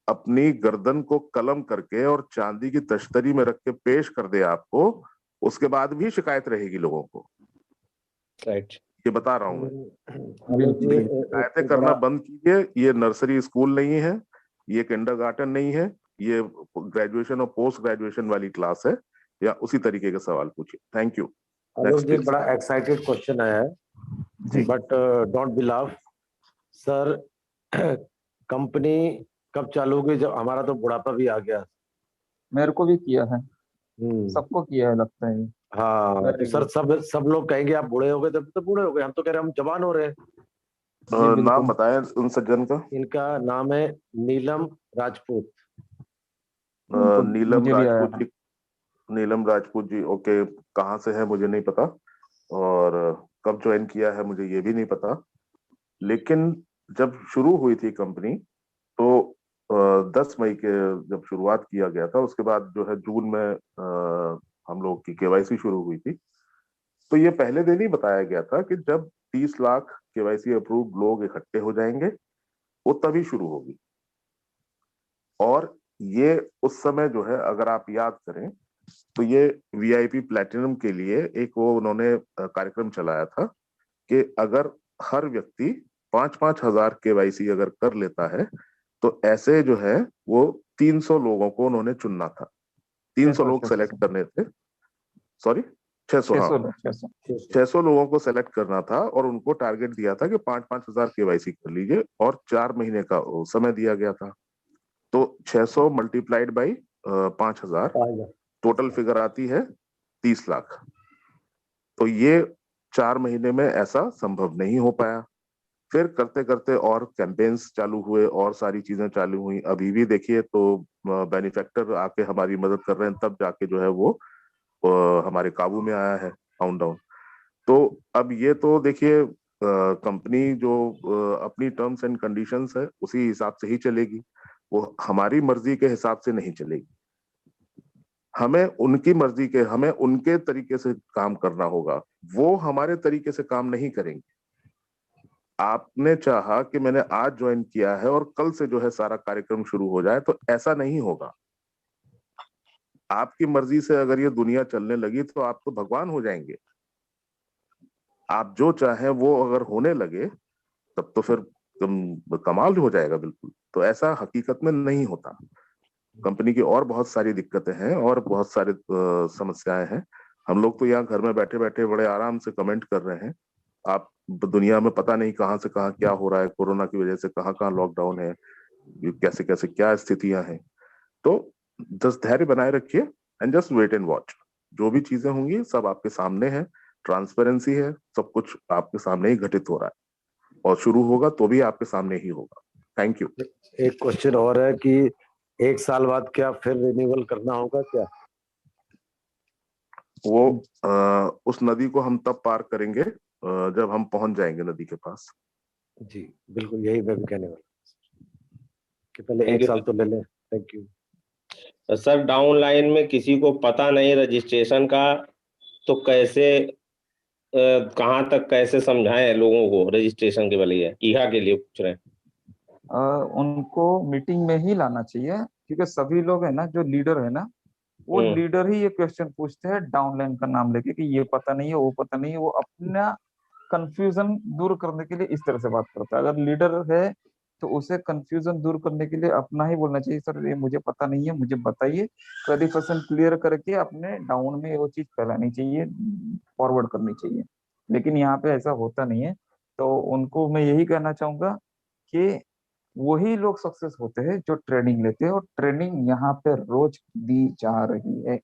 अपनी गर्दन को कलम करके और चांदी की तश्तरी में रख के पेश कर दे आपको, उसके बाद भी शिकायत रहेगी लोगों को। राइट। ये बता रहा हूं मैं। आलोक जी, शिकायतें करना बंद कीजिए। ये नर्सरी स्कूल नहीं है, ये किंडरगार्टन नहीं है, ये ग्रेजुएशन और पोस्ट ग्रेजुएशन वाली क्लास है। या उसी तरीके के सवाल पूछिए। Thank you. Alok next ji, एक प्लीज। बड़ा एक्साइटेड क्वेश्चन आया है, जी। But don't be laugh sir. Company कब चालू होगी? जब हमारा तो बुढ़ापा भी आ गया। मेरे को भी किया है, हम्म। सबको किया है लगता है। हाँ, तो वेरी सर गुड। सब लोग कहेंगे आप बूढ़े हो गए, तब तो बूढ़े हो गए, हम तो कह रहे हैं हम जवान हो रहे हैं। जी नाम बिल्कुल। बताएं उन सज्जन का। इनका नाम है नीलम राजपूत। बिल्कुल नीलम मुझे भी आया राजपूत है। जी। नीलम राजपूत जी, ओके। कहाँ से है मुझे नहीं पता, और कब ज्वाइन किया है मुझे ये भी नहीं पता। लेकिन जब शुरू हुई थी कंपनी, तो 10 मई के जब शुरुआत किया गया था, उसके बाद जो है जून में हम लोग की केवाईसी शुरू हुई थी। तो ये पहले दिन ही बताया गया था कि जब 30 लाख केवाईसी अप्रूव्ड लोग इकट्ठे हो जाएंगे, वो तभी शुरू होगी। और ये उस समय जो है, अगर आप याद करें, तो ये वीआईपी प्लैटिनम के लिए एक वो उन्होंने कार्यक्रम चलाया था कि अगर हर व्यक्ति 5-5 हजार केवाईसी अगर कर लेता है, तो ऐसे जो है वो 300 लोगों को उन्होंने चुनना था। 300 लोग 600 सेलेक्ट करने थे। सॉरी, 600। हाँ, 600 600। 600 लोगों को सेलेक्ट करना था और उनको टारगेट दिया था कि 5-5 हजार केवाईसी कर लीजिए, और 4 महीने का समय दिया गया था। तो 600 मल्टीप्लाइड बाई 5 हजार, टोटल फिगर आती है 30 लाख। तो ये 4 महीने में ऐसा संभव नहीं हो पाया। फिर करते करते और कैंपेन्स चालू हुए और सारी चीजें चालू हुई। अभी भी देखिए तो मैन्युफैक्चर आके हमारी मदद कर रहे हैं, तब जाके जो है वो हमारे काबू में आया है काउंट डाउन। तो अब ये तो देखिए, कंपनी जो अपनी टर्म्स एंड कंडीशंस है उसी हिसाब से ही चलेगी, वो हमारी मर्जी के हिसाब से नहीं चलेगी। हमें उनकी मर्जी के, हमें उनके तरीके से काम करना होगा, वो हमारे तरीके से काम नहीं करेंगे। आपने चाहा कि मैंने आज ज्वाइन किया है और कल से जो है सारा कार्यक्रम शुरू हो जाए, तो ऐसा नहीं होगा। आपकी मर्जी से अगर ये दुनिया चलने लगी तो आप तो भगवान हो जाएंगे। आप जो चाहें वो अगर होने लगे, तब तो फिर कमाल हो जाएगा बिल्कुल। तो ऐसा हकीकत में नहीं होता। कंपनी की और बहुत सारी दिक्कतें हैं और बहुत सारे समस्याएं हैं। हम लोग तो यहाँ घर में बैठे बैठे बड़े आराम से कमेंट कर रहे हैं। आप दुनिया में पता नहीं कहाँ से कहाँ क्या हो रहा है, कोरोना की वजह से कहाँ कहाँ लॉकडाउन है, कैसे कैसे क्या स्थितियां हैं। तो जस्ट धैर्य बनाए रखिए and just wait and watch. जो भी चीजें होंगी सब आपके सामने है, ट्रांसपेरेंसी है, सब कुछ आपके सामने ही घटित हो रहा है, और शुरू होगा तो भी आपके सामने ही होगा। Thank you. एक क्वेश्चन और है कि 1 साल बाद क्या फिर रिन्यूअल करना होगा क्या? वो उस नदी को हम तब पार करेंगे जब हम पहुंच जाएंगे नदी के पास। जी बिल्कुल, यही मैं भी कहने वाला कि पहले थैंक 1 साल यू तो ले लें। Thank you. Sir. Down line में किसी को पता नहीं रजिस्ट्रेशन का, तो कैसे कहाँ तक कैसे समझाएं लोगों को रजिस्ट्रेशन के लिए, ईहा के लिए पूछ रहे हैं। उनको मीटिंग में ही लाना चाहिए, क्योंकि सभी लोग है ना, जो लीडर है ना, वो लीडर ही ये क्वेश्चन पूछते हैं डाउनलाइन का नाम लेके कि ये पता नहीं है वो पता नहीं है। वो अपना कंफ्यूजन दूर करने के लिए इस तरह से बात करता है। अगर लीडर है तो उसे कंफ्यूजन दूर करने के लिए अपना ही बोलना चाहिए, सर ये मुझे पता नहीं है, मुझे बताइए। क्लैरिफिकेशन क्लियर करके अपने डाउन में वो चीज फैलानी चाहिए, फॉरवर्ड करनी चाहिए। लेकिन यहाँ पे ऐसा होता नहीं है। तो उनको मैं यही कहना चाहूंगा कि वही लोग सक्सेस होते हैं जो ट्रेनिंग लेते हैं, और ट्रेनिंग यहाँ पे रोज दी जा रही है।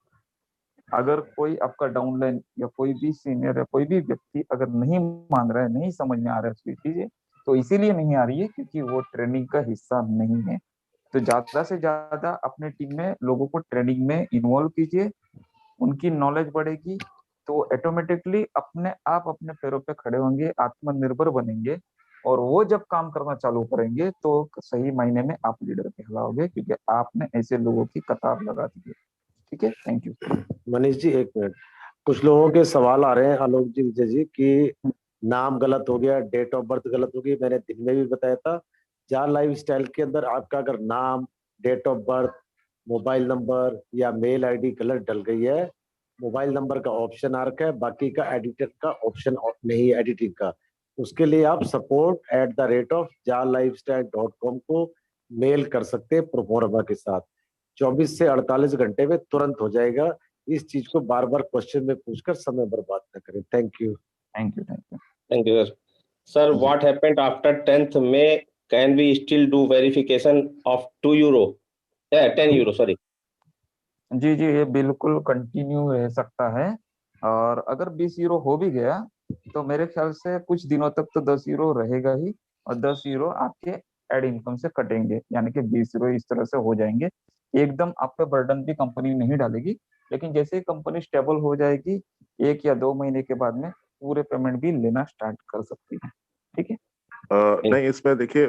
अगर कोई आपका डाउनलाइन या कोई भी सीनियर या कोई भी व्यक्ति अगर नहीं मान रहा है, नहीं समझ में आ रहा है उसकी चीजें, तो इसीलिए नहीं आ रही है क्योंकि वो ट्रेनिंग का हिस्सा नहीं है। तो ज्यादा से ज्यादा अपने टीम में लोगों को ट्रेनिंग में इन्वॉल्व कीजिए, उनकी नॉलेज बढ़ेगी तो ऑटोमेटिकली अपने आप अपने पैरों पे खड़े होंगे, आत्मनिर्भर बनेंगे, और वो जब काम करना चालू करेंगे तो सही मायने में आप लीडर कहलाओगे, क्योंकि आपने ऐसे लोगों की कतार लगा दी है। ठीक है, थैंक यू। मनीष जी एक मिनट, कुछ लोगों के सवाल आ रहे हैं आलोक जी, विजय जी, कि नाम गलत हो गया, डेट ऑफ बर्थ गलत हो गई। मैंने दिन में भी बताया था, जान लाइफ स्टाइल के अंदर आपका अगर नाम, date of birth, mobile number या मेल आईडी गलत डल गई है, मोबाइल नंबर का ऑप्शन आ रखा है, बाकी का एडिटर का ऑप्शन नहीं है एडिटिंग का, उसके लिए आप support@jaanlifestyle.com को मेल कर सकते हैं प्रोफोर्मा के साथ। 24 से 48 घंटे में तुरंत हो जाएगा। इस चीज को बार बार क्वेश्चन में पूछकर समय बर्बाद न करें। Thank you. Thank you, thank you. Thank you, sir. Sir, what happened after 10th May? Can we still do verification of €2? Yeah, €10, sorry. जी जी, ये बिल्कुल कंटिन्यू रह सकता है, और अगर 20 यूरो हो भी गया तो मेरे ख्याल से कुछ दिनों तक तो 10 यूरो रहेगा ही, और 10 यूरो आपके एड इनकम से कटेंगे, यानी कि 20 यूरो इस तरह से हो जाएंगे। एकदम आप पे बर्डन भी कंपनी नहीं डालेगी, लेकिन जैसे ही कंपनी स्टेबल हो जाएगी 1 या 2 महीने के बाद में पूरे पेमेंट भी लेना स्टार्ट कर सकती है। ठीक है नहीं, इसमें देखिए,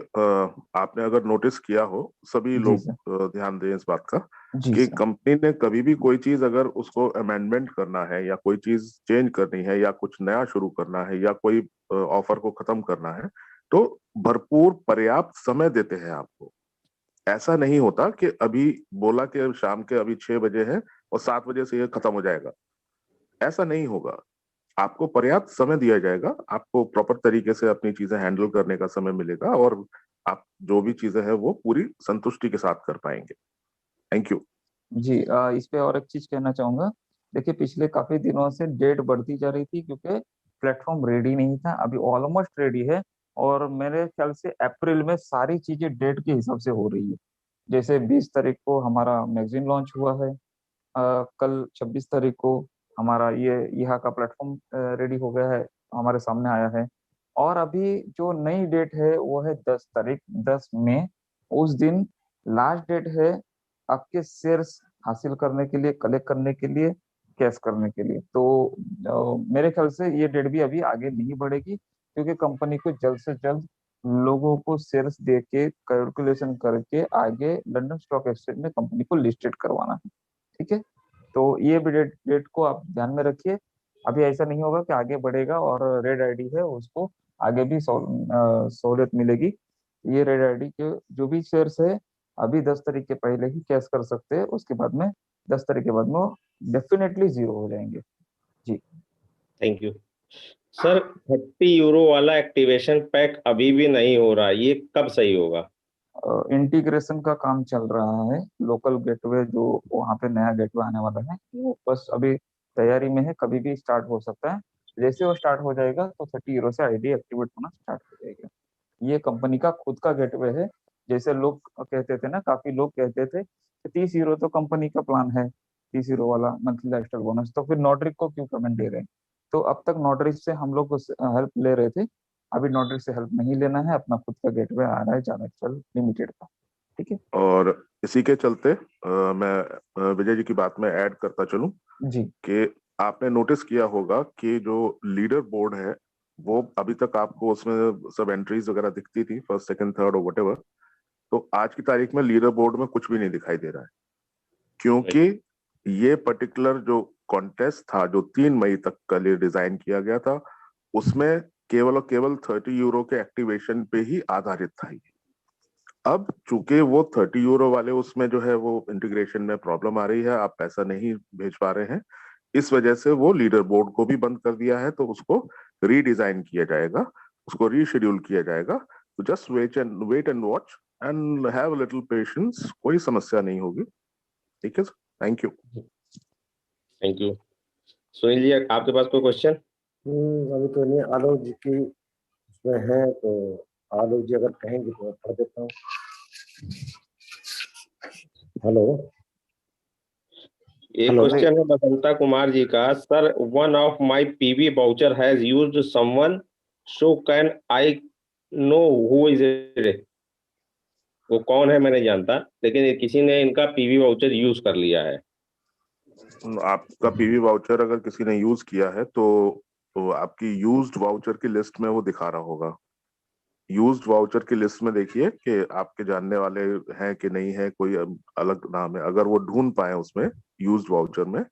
आपने अगर नोटिस किया हो, सभी जी लोग सर। ध्यान दें इस बात का जी कि सर। कंपनी ने कभी भी कोई चीज अगर उसको अमेंडमेंट करना है या कोई चीज चेंज करनी है या कुछ नया शुरू करना है या कोई ऑफर को खत्म करना है, तो भरपूर पर्याप्त समय देते हैं आपको। ऐसा नहीं होता कि अभी बोला कि शाम के अभी 6 बजे है और 7 बजे से ये खत्म हो जाएगा, ऐसा नहीं होगा। आपको पर्याप्त समय दिया जाएगा, आपको प्रॉपर तरीके से अपनी चीजें हैंडल करने का समय मिलेगा और आप जो भी चीजें हैं वो पूरी संतुष्टि के साथ कर पाएंगे। Thank you. जी, इस पे और एक चीज कहना चाहूंगा। देखिए, पिछले काफी दिनों से डेट बढ़ती जा रही थी क्योंकि प्लेटफॉर्म रेडी नहीं था, अभी ऑलमोस्ट रेडी है, और मेरे ख्याल से अप्रैल में सारी चीजें डेट के हिसाब से हो रही है। जैसे 20 तारीख को हमारा मैगजीन लॉन्च हुआ है, कल 26 तारीख को हमारा ये यहाँ का प्लेटफॉर्म रेडी हो गया है, हमारे सामने आया है। और अभी जो नई डेट है वो है 10 तारीख, 10 मई। उस दिन लास्ट डेट है आपके शेयर्स हासिल करने के लिए, कलेक्ट करने के लिए, कैश करने के लिए। तो मेरे ख्याल से ये डेट भी अभी आगे नहीं बढ़ेगी, क्योंकि कंपनी को जल्द से जल्द लोगों को शेयर्स दे के कैलकुलेशन करके आगे लंदन स्टॉक एक्सचेंज में कंपनी को लिस्टेड करवाना है। ठीक है, तो ये भी डेट को आप ध्यान में रखिए। अभी ऐसा नहीं होगा कि आगे बढ़ेगा और रेड आईडी है उसको आगे भी सहूलियत मिलेगी। ये रेड आईडी के जो भी शेयर्स है अभी 10 तारीख के पहले ही कैश कर सकते हैं, उसके बाद में 10 तारीख के बाद में वो डेफिनेटली जीरो हो जाएंगे। जी। Thank you sir. €30 वाला एक्टिवेशन पैक अभी भी नहीं हो रहा, ये कब सही होगा? इंटीग्रेशन का काम चल रहा है, लोकल गेटवे जो वहाँ पे नया गेटवे आने वाला है वो बस अभी तैयारी में है, कभी भी स्टार्ट हो सकता है। जैसे वो स्टार्ट हो जाएगा तो 30 यूरो से आईडी एक्टिवेट होना स्टार्ट हो जाएगा। ये कंपनी का खुद का गेटवे है। जैसे लोग कहते थे ना, काफी लोग कहते थे कि 30 यूरो तो कंपनी का प्लान है, 30 यूरो वाला मंथली लाइफस्टाइल बोनस, तो फिर नॉड्रिक को क्यों पेमेंट दे रहे हैं? तो अब तक नॉड्रिक से हम लोग हेल्प ले रहे थे, अभी नॉड्रिक से हेल्प नहीं लेना है, अपना खुद का गेटवे आ रहा है जामेक्सेल लिमिटेड का। ठीक है और इसी के चलते मैं विजय जी की बात में ऐड करता चलूं जी। कि आपने नोटिस किया होगा कि जो लीडर बोर्ड है वो अभी तक आपको उसमें सब एंट्रीज वगैरह दिखती थी, फर्स्ट सेकंड थर्ड और व्हाटएवर। तो आज की तारीख में लीडर बोर्ड में कुछ भी नहीं दिखाई दे रहा है, क्योंकि ये पर्टिकुलर जो कॉन्टेस्ट था जो 3 मई तक के लिए डिजाइन किया गया था, उसमें केवल और केवल €30 के एक्टिवेशन पे ही आधारित था। अब चूंकि वो €30 वाले उसमें जो है वो इंटीग्रेशन में प्रॉब्लम आ रही है, आप पैसा नहीं भेज पा रहे हैं, इस वजह से वो लीडर बोर्ड को भी बंद कर दिया है। तो उसको रीडिजाइन किया जाएगा, उसको रीशेड्यूल किया जाएगा। तो just wait and watch and have a little patience, कोई समस्या नहीं होगी। ठीक है, thank you. Thank you. Sunil ji, आपके पास कोई क्वेश्चन? अभी तो नहीं, आलोक जी की उसमें है, तो आलोक जी अगर कहेंगे तो मैं पढ़ देता हूँ। हेलो। एक हेलो। क्वेश्चन है बसंता कुमार जी का, sir one of my PV voucher has used someone, so can I know who is it? वो कौन है मैं नहीं जानता, लेकिन ये किसी ने इनका पीवी वाउचर यूज कर लिया है। आपका पीवी वाउचर अगर किसी ने यूज किया है तो आपकी यूज्ड वाउचर की लिस्ट में वो दिखा रहा होगा। यूज्ड वाउचर की लिस्ट में देखिए कि आपके जानने वाले हैं कि नहीं है, कोई अलग नाम है। अगर वो ढूंढ पाए उसमें यूज्ड वाउचर में,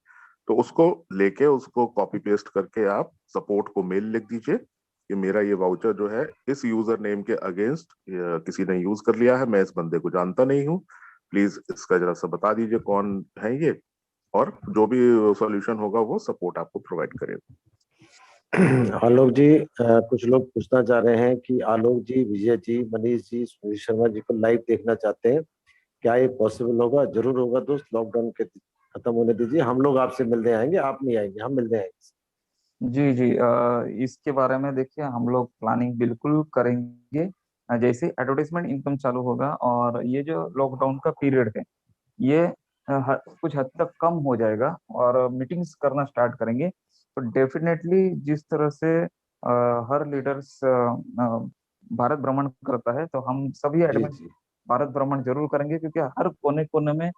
तो उसको लेके उसको कॉपी पेस्ट करके आप सपोर्ट को मेल लिख दीजिए कि मेरा ये वाउचर जो है इस यूजर नेम के अगेंस्ट किसी ने यूज कर लिया है, मैं इस बंदे को जानता नहीं हूँ, प्लीज इसका जरा सा बता दीजिए कौन है ये, और जो भी सॉल्यूशन होगा वो सपोर्ट आपको प्रोवाइड करेगा। आलोक जी, कुछ लोग पूछना चाह रहे हैं कि आलोक जी, विजय जी, मनीष जी, सुनील शर्मा जी को लाइव देखना चाहते हैं, क्या ये पॉसिबल होगा? जरूर होगा दोस्त, लॉकडाउन के खत्म होने दीजिए, हम लोग आपसे मिलने आएंगे, आप नहीं आएंगे, हम मिलने आएंगे। जी जी, इसके बारे में देखिए हम लोग प्लानिंग बिल्कुल करेंगे। जैसे एडवर्टाइजमेंट इनकम चालू होगा और ये जो लॉकडाउन का पीरियड है ये कुछ हद तक कम हो जाएगा और मीटिंग्स करना स्टार्ट करेंगे, तो डेफिनेटली जिस तरह से हर लीडर्स भारत भ्रमण करता है, तो हम सभी जी एडमिन जी। भारत भ्रमण जरूर करेंगे, क्योंकि हर कोने कोने में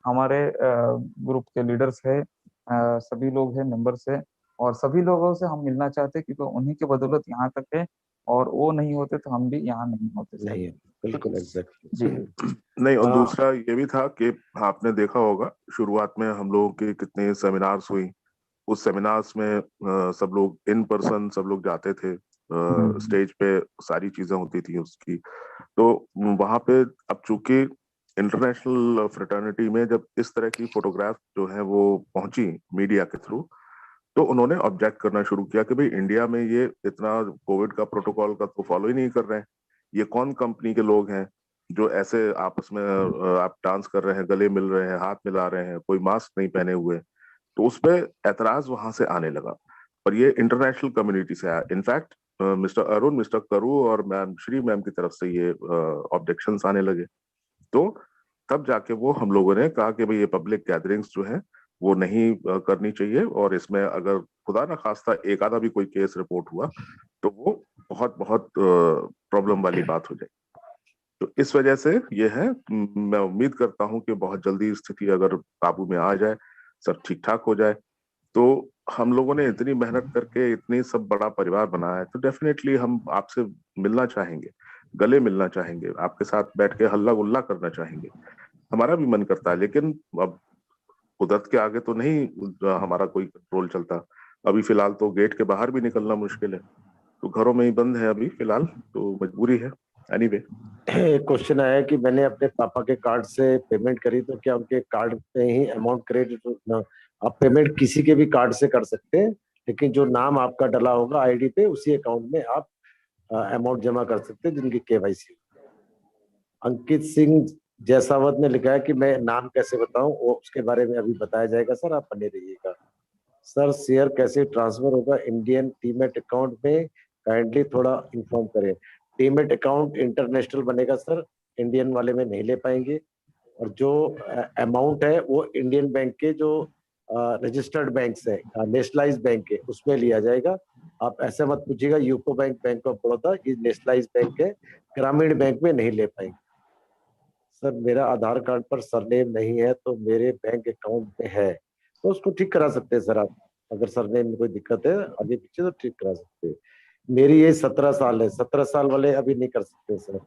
हमारे ग्रुप के लीडर्स है, सभी लोग हैं, मेंबर्स है, और सभी लोगों से हम मिलना चाहते हैं, क्योंकि उन्हीं के बदौलत यहाँ तक है, और वो नहीं होते तो हम भी यहाँ नहीं होते सर। नहीं, बिल्कुल एग्जैक्टली। जी नहीं, और हाँ दूसरा ये भी था कि आपने देखा होगा शुरुआत में हम लोगों के कितने सेमिनार्स हुई, उस सेमिनार्स में सब लोग इन पर्सन सब लोग जाते थे, स्टेज पे सारी चीजें होती थी उसकी। तो वहां पे अब चूंकि इंटरनेशनल फ्रेटर्निटी में जब इस तरह की फोटोग्राफ जो है वो पहुंची मीडिया के थ्रू, तो उन्होंने ऑब्जेक्ट करना शुरू किया कि भाई इंडिया में ये इतना कोविड का प्रोटोकॉल का तो फॉलो ही नहीं कर रहे हैं, ये कौन कंपनी के लोग हैं जो ऐसे आपस में आप डांस कर रहे हैं, गले मिल रहे हैं, हाथ मिला रहे हैं, कोई मास्क नहीं पहने हुए। तो उस पे एतराज वहां से आने लगा, और ये इंटरनेशनल कम्युनिटी से आया। इनफैक्ट मिस्टर अरुण, मिस्टर करू और मैम श्री मैम की तरफ से ये ऑब्जेक्शंस आने लगे। तो तब जाके वो हम लोगों ने कहा कि भाई ये पब्लिक गैदरिंग्स जो है वो नहीं करनी चाहिए, और इसमें अगर खुदा ना खास्ता एक आधा भी कोई केस रिपोर्ट हुआ तो वो बहुत बहुत प्रॉब्लम वाली बात हो जाएगी। तो इस वजह से ये है, मैं उम्मीद करता हूं कि बहुत जल्दी स्थिति अगर काबू में आ जाए, सब ठीक ठाक हो जाए, तो हम लोगों ने इतनी मेहनत करके इतनी सब बड़ा परिवार बनाया है, तो डेफिनेटली हम आपसे मिलना चाहेंगे, गले मिलना चाहेंगे, आपके साथ बैठ के हल्ला गुल्ला करना चाहेंगे, हमारा भी मन करता है। लेकिन अब कुदरत के आगे तो नहीं हमारा कोई कंट्रोल चलता। अभी फिलहाल तो गेट के बाहर भी निकलना मुश्किल है, तो घरों में ही बंद है अभी फिलहाल, तो मजबूरी है। एनीवे, एक क्वेश्चन आया कि मैंने अपने पापा के कार्ड से पेमेंट करी, तो क्या उनके कार्ड पे ही अमाउंट क्रेडिट? आप पेमेंट किसी के भी कार्ड से कर सकते हैं, लेकिन जो नाम आपका डला होगा आईडी पे, उसी अकाउंट में आप अमाउंट जमा कर सकते हैं जिनकी केवाईसी। अंकित सिंह जैसावत ने लिखा है कि मैं नाम कैसे बताऊं, वो उसके बारे में अभी बताया जाएगा सर, आप बने रहिएगा। सर शेयर कैसे ट्रांसफर होगा इंडियन डीमैट अकाउंट में, काइंडली थोड़ा इन्फॉर्म करें। डीमैट अकाउंट इंटरनेशनल बनेगा सर, इंडियन वाले में नहीं ले पाएंगे, और जो अमाउंट है वो इंडियन बैंक के जो रजिस्टर्ड बैंक है, नेशनलाइज बैंक है, उसमें लिया जाएगा। आप ऐसे मत पूछिएगा UCO bank, bank of Baroda, ये नेशनलाइज बैंक है, ग्रामीण बैंक में नहीं ले पाएंगे। सर मेरा आधार कार्ड पर सरनेम नहीं है तो मेरे बैंक अकाउंट में है, तो उसको ठीक करा सकते हैं सर आप, अगर सरनेम में कोई दिक्कत है आगे पीछे तो ठीक करा सकते हैं। मेरी एज 17 साल है, 17 साल वाले अभी नहीं कर सकते सर।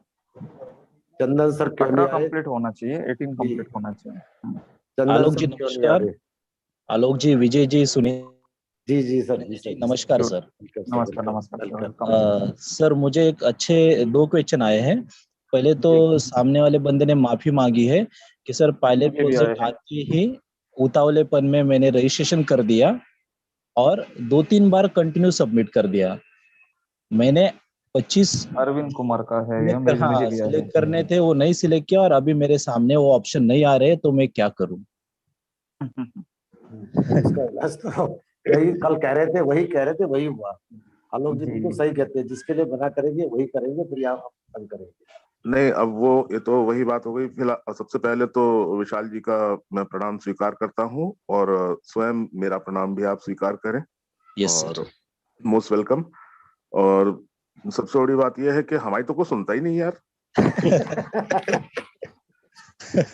चंदन सर क्यों 18 नहीं आए? कंप्लीट होना चाहिए, 18 कंप्लीट होना चाहिए। चंदन आलोक सर जी क्यों नहीं आ नमस्कार। रहे? आलोक जी, विजय जी, सुनील जी जी सर, जी सर, जी, जी सर, नमस्कार जो सर। वेलकम सर, नमस्कार वेलकम नमस्कार सर, वेलकम। वेलकम। सर मुझे एक अच्छे 2 क्वेश्चन आए हैं। पहले तो सामने वाले बंदे ने माफी मांगी है कि सर पायलट मुझे भी आए प्रोजेक्ट हैं। आते ही उतावलेपन में मैंने रजिस्ट्रेशन कर दिया और 2-3 बार कंटिन्यू सबमिट कर दिया। मैंने 25 अरविंद कुमार का है ये, मुझे भी आए हैं। सिलेक्ट करने थे, वो नहीं सिलेक्ट किया और अभी मेरे सामने वो ऑप्शन नहीं आ रहे, तो मैं क्या करूं? इसका इलाज तो यही कल कह रहे थे, वही कह रहे थे, वही हुआ। आलोक जी बिल्कुल जी सही कहते हैं, जिसके लिए बना करेंगे वही करेंगे, फिर यहाँ हम तंग करेंगे। नहीं, अब वो ये तो वही बात हो गई। फिलहाल सबसे पहले तो विशाल जी का मैं प्रणाम स्वीकार करता हूँ, और स्वयं मेरा प्रणाम भी आप स्वीकार करें, यस सर। और मोस्ट वेलकम। और सबसे बड़ी बात यह है कि हमारी तो कोई सुनता ही नहीं यार।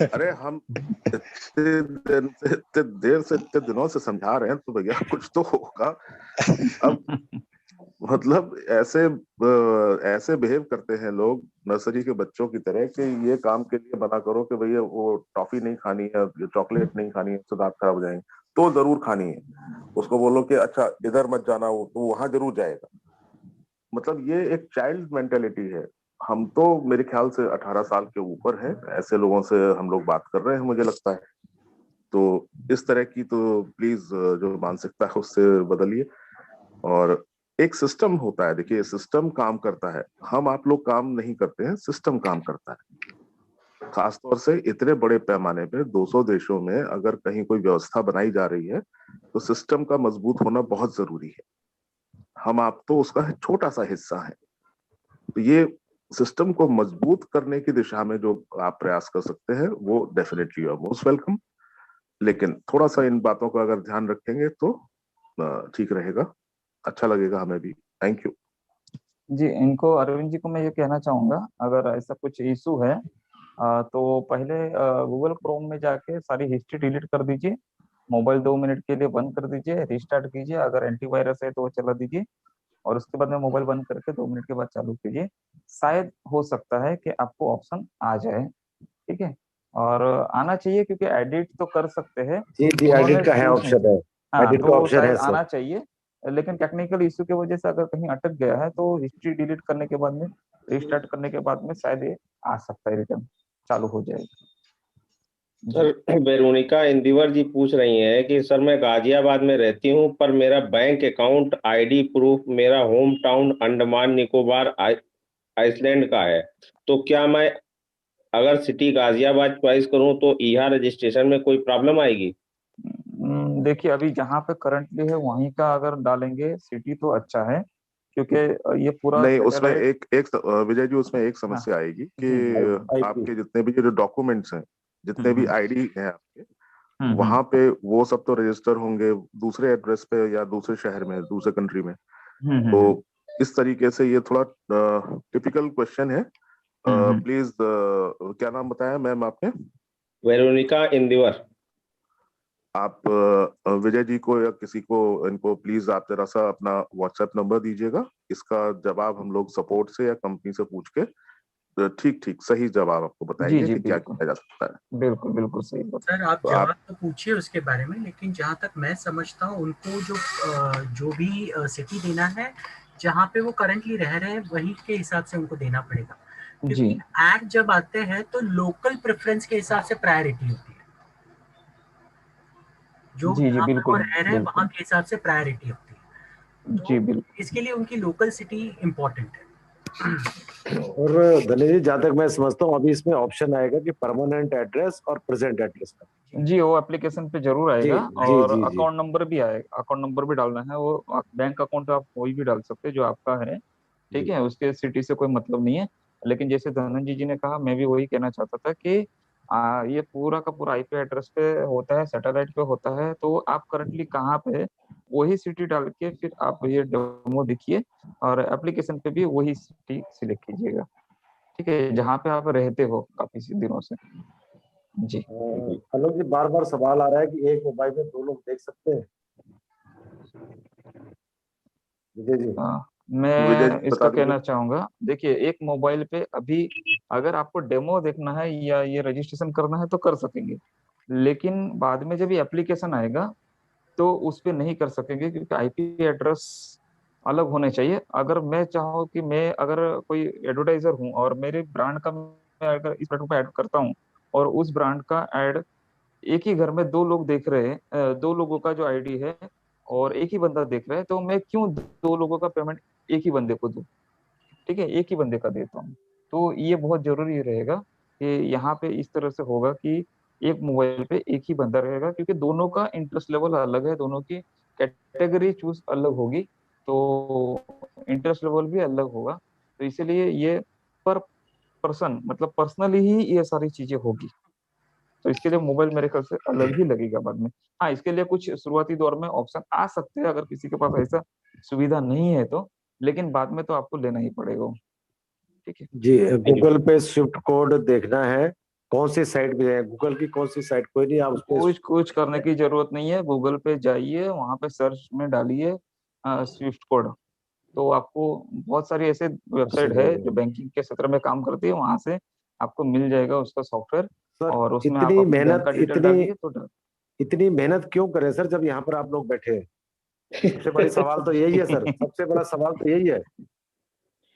अरे हम इतने देर से इतने दिनों से समझा रहे हैं, तो भैया कुछ तो होगा। अब मतलब ऐसे बिहेव करते हैं लोग नर्सरी के बच्चों की तरह, कि ये काम के लिए मना करो कि भैया वो टॉफी नहीं खानी है, चॉकलेट नहीं खानी है, उससे दांत खराब हो जाएंगे, तो जरूर खानी है। उसको बोलो कि अच्छा इधर मत जाना, वो तो वहां जरूर जाएगा। मतलब ये एक चाइल्ड मेंटेलिटी है। हम तो मेरे ख्याल से 18 साल के ऊपर है, ऐसे लोगों से हम लोग बात कर रहे हैं, मुझे लगता है। तो इस तरह की तो प्लीज जो मानसिकता है उससे बदलिए। और एक सिस्टम होता है, देखिए सिस्टम काम करता है, हम आप लोग काम नहीं करते हैं, सिस्टम काम करता है। खासतौर से इतने बड़े पैमाने पे 200 देशों में अगर कहीं कोई व्यवस्था बनाई जा रही है, तो सिस्टम का मजबूत होना बहुत जरूरी है। हम आप तो उसका छोटा सा हिस्सा है। तो ये सिस्टम को मजबूत करने की दिशा में जो आप प्रयास कर सकते हैं, वो definitely you are most welcome. लेकिन थोड़ा सा इन बातों का अगर ध्यान रखेंगे तो ठीक रहेगा, अच्छा लगेगा हमें भी। Thank you. जी, इनको अरविंद जी को मैं ये कहना चाहूंगा, अगर ऐसा कुछ इशू है तो पहले गूगल क्रोम में जाके सारी हिस्ट्री डिलीट कर दीजिए, मोबाइल 2 मिनट के लिए बंद कर दीजिए, रिस्टार्ट कीजिए, अगर एंटीवायरस है तो वो चला दीजिए, और उसके बाद में मोबाइल बंद करके 2 मिनट के बाद चालू कीजिए। शायद हो सकता है कि आपको ऑप्शन आ जाए। ठीक है, और आना चाहिए, क्योंकि एडिट तो कर सकते हैं, जी जी, उन्होंने एडिट का है चूज नहीं ऑप्शन किया। है। हाँ, एडिट का तो ऑप्शन है शायद सर। आना चाहिए, लेकिन टेक्निकल इशू की वजह से अगर कहीं अटक गया है तो हिस्ट्री डिलीट करने के बाद में, रिस्टार्ट करने के बाद में शायद ये आ सकता है, रिटर्न चालू हो जाएगा। जी सर, वेरोनिका इंदिवर जी पूछ रही हैं कि सर मैं गाजियाबाद में रहती हूँ, पर मेरा बैंक अकाउंट आईडी प्रूफ मेरा home town Andaman Nicobar island का है, तो क्या मैं अगर सिटी गाजियाबाद चॉइस करूँ तो ईहा रजिस्ट्रेशन में कोई प्रॉब्लम आएगी? देखिए, अभी जहाँ पे करंटली है वहीं का अगर डालेंगे सिटी तो अच्छा है, क्योंकि ये पूरा नहीं, उसमें सैटेलाइट। एक एक विजय जी, उसमें एक हाँ समस्या आएगी कि जी जी। आईपी। आपके जितने भी जो डॉक्यूमेंट्स हैं, जितने भी हम्म आईडी हैं आपके, हम्म वहां पे वो सब तो रजिस्टर होंगे दूसरे एड्रेस पे या दूसरे शहर में, दूसरे कंट्री में। तो हम्म इस तरीके से ये थोड़ा टिपिकल क्वेश्चन है। हम्म प्लीज, क्या नाम बताया मैम आपने? वेरोनिका इंदिवर। आप विजय जी को या किसी को, इनको प्लीज आप जरा सा अपना व्हाट्सएप नंबर दीजिएगा। इसका जवाब हम लोग सपोर्ट से या कंपनी से पूछ के ठीक ठीक सही जवाब आपको जी बताएंगे जी, कि क्या बिल्कुल किया जा सकता है। बिल्कुल बिल्कुल सही बात। सर आप तो जवाब आप तो पूछिए उसके बारे में, लेकिन जहाँ तक मैं समझता हूँ उनको जो भी सिटी देना है जहाँ पे वो करंटली रह रहे हैं वहीं के हिसाब से उनको देना पड़ेगा, जी क्योंकि एक्ट जब आते हैं तो लोकल प्रेफरेंस के हिसाब से प्रायोरिटी होती है। जो जी जी, जहाँ पे वो बिल्कुल रह रहे हैं वहाँ बिल्कुल। के हिसाब से प्रायोरिटी होती है, जी तो बिल्कुल। इसके लिए उनकी लोकल सिटी इम्पोर्टेंट है। और धनेश जी, जहां तक मैं समझता हूँ अभी इसमें ऑप्शन आएगा कि परमानेंट एड्रेस और प्रेजेंट एड्रेस का। जी, वो एप्लीकेशन पे जरूर जी आएगा, जी और जी जी। अकाउंट नंबर भी आएगा, अकाउंट नंबर भी डालना है। वो बैंक अकाउंट आप कोई भी डाल सकते हैं जो आपका है, ठीक जी है, उसके सिटी से कोई मतलब नहीं है। लेकिन जैसे धनंजय जी ने कहा, मैं भी वही कहना चाहता था कि ये पूरा का पूरा आईपी एड्रेस पे होता है, सैटेलाइट पे होता है, तो आप करंटली कहाँ पे है वही सिटी डाल के फिर आप ये डेमो देखिए, और एप्लीकेशन पे भी वही सिटी सिलेक्ट कीजिएगा, ठीक है, जहाँ पे आप रहते हो काफी दिनों से। जी आलोक जी, बार बार सवाल आ रहा है कि एक मोबाइल में दो लोग देख सकते हैं। विजय जी। विजय जी मैं बता इसका दीजिए। कहना चाहूंगा, देखिए, एक मोबाइल पे अभी अगर आपको डेमो देखना है या ये रजिस्ट्रेशन करना है तो कर सकेंगे, लेकिन बाद में जब ये एप्लीकेशन आएगा तो उस पे नहीं कर सकेंगे, क्योंकि आईपी एड्रेस अलग होने चाहिए। अगर मैं चाहूँ कि मैं अगर कोई एडवर्टाइजर हूँ और मेरे ब्रांड का मैं अगर इस प्लेटफॉर्म पे ऐड करता हूँ, और उस ब्रांड का ऐड एक ही घर में दो लोग देख रहे हैं, दो लोगों का जो आईडी है और एक ही बंदा देख रहा है, तो मैं क्यों दो लोगों का पेमेंट एक ही बंदे को दूं? ठीक है, एक ही बंदे का देता हूँ। तो ये बहुत जरूरी रहेगा कि यहाँ पे इस तरह से होगा कि एक मोबाइल पे एक ही बंदा रहेगा, क्योंकि दोनों का इंटरेस्ट लेवल अलग है, दोनों की कैटेगरी चूज अलग होगी, तो इंटरेस्ट लेवल भी अलग होगा। तो इसीलिए ये पर पर्सन मतलब पर्सनली ही ये सारी चीजें होगी। तो इसके लिए मोबाइल मेरे ख्याल से अलग ही लगेगा बाद में। हाँ, इसके लिए कुछ शुरुआती दौर में ऑप्शन आ सकते हैं अगर किसी के पास ऐसा सुविधा नहीं है तो, लेकिन बाद में तो आपको लेना ही पड़ेगा वो। ठीक है जी, गूगल पे स्विफ्ट कोड देखना है, कौन सी साइट पे है, गूगल की कौन सी साइट, कोई नहीं, आप उस पे कुछ कुछ करने की जरूरत नहीं है, गूगल पे जाइए, वहां पे सर्च में डालिए स्विफ्ट कोड, तो आपको बहुत सारी ऐसे वेबसाइट है जो बैंकिंग के क्षेत्र में काम करती है, वहां से आपको मिल जाएगा उसका सॉफ्टवेयर, सर और उसमें आप इतनी अपने बैंक मेहनत का डिटेल इतनी डालिए तो इतनी मेहनत क्यों करें सर, जब यहाँ पर आप लोग बैठे हैं? सबसे बड़ी सवाल तो यही है सर, सबसे बड़ा सवाल तो यही है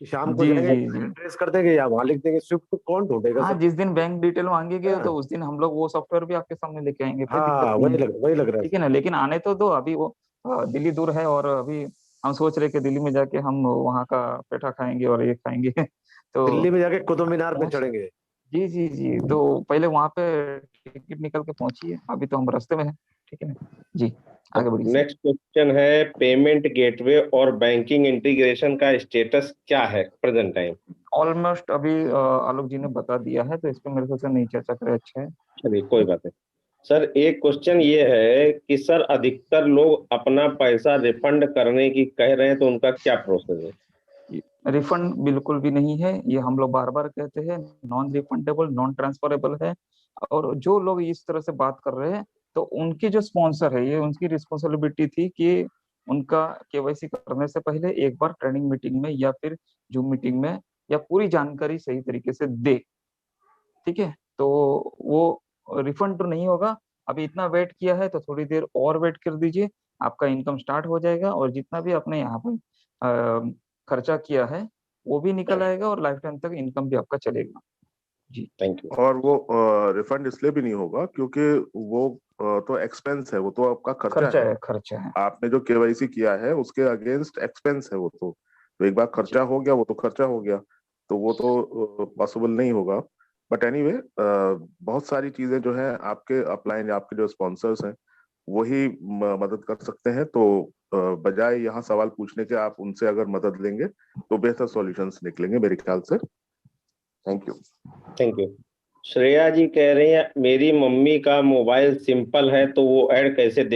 कि शाम को जी जाएंगे, जी जी। ट्रेस कर देंगे या वहां लिख देंगे स्विफ्ट, कौन ढूंढेगा हाँ, सर? जिस दिन बैंक डिटेल मांगेंगे तो हाँ उस दिन हम लोग वो सॉफ्टवेयर भी आपके सामने लेके आएंगे, कोई दिक्कत हाँ, नहीं है। वही लग रहा है ठीक है सर। ना, लेकिन आने तो दो, अभी वो दिल्ली दूर है, और अभी हम सोच रहे कि दिल्ली में जाके हम वहाँ का पेठा खाएंगे और ये खाएंगे तो दिल्ली में जाके कुतुब मीनार पे पहुंच, चढ़ेंगे। जी जी जी, तो पहले वहां पे टिकट निकल के पहुंचिए, अभी तो हम रास्ते में हैं। ठीक है ना जी, आगे बढ़िए सर। नेक्स्ट क्वेश्चन है, पेमेंट गेटवे और बैंकिंग इंटीग्रेशन का स्टेटस क्या है प्रेजेंट टाइम? ऑलमोस्ट अभी आलोक जी ने बता दिया है, तो इस पे मेरे ख्याल से नहीं चर्चा करें, अच्छा है। चलिए कोई बात नहीं। सर एक क्वेश्चन ये है कि सर अधिकतर लोग अपना पैसा रिफंड करने की कह रहे हैं, तो उनका क्या प्रोसेस है? रिफंड बिल्कुल भी नहीं है, ये हम लोग बार बार कहते हैं, नॉन रिफंडेबल, नॉन ट्रांसफरेबल है। और जो लोग इस तरह से बात कर रहे हैं, तो उनके जो स्पॉन्सर है, ये उनकी रिस्पॉन्सिबिलिटी थी कि उनका केवाईसी करने से पहले एक बार ट्रेनिंग मीटिंग में या फिर जूम मीटिंग में या पूरी जानकारी सही तरीके से दे। ठीक है, तो वो रिफंड तो नहीं होगा। अभी इतना वेट किया है तो थोड़ी देर और वेट कर दीजिए, आपका इनकम स्टार्ट हो जाएगा, और जितना भी आपने यहाँ पर खर्चा किया है वो भी निकल आएगा, और लाइफ टाइम तक इनकम भी आपका चलेगा जी। Thank you. और वो रिफंड इसलिए भी नहीं होगा क्योंकि वो तो एक्सपेंस है, वो तो आपका खर्चा खर्चा है। है, खर्चा है। आपने जो केवाईसी किया है उसके अगेंस्ट एक्सपेंस है वो तो एक बार खर्चा हो गया, वो तो खर्चा हो गया, तो वो तो पॉसिबल नहीं होगा। बट एनीवे, बहुत सारी चीजें जो है आपके अपलाइन या आपके जो स्पॉन्सर्स हैं वही मदद कर सकते हैं। तो बजाय यहाँ सवाल पूछने के आप उनसे अगर मदद लेंगे तो बेहतर सॉल्यूशंस निकलेंगे मेरे ख्याल से। Thank you. Thank you. Shreya ji कह रही हैं मेरी मम्मी का मोबाइल सिंपल है, तो वो ऐड कैसे देख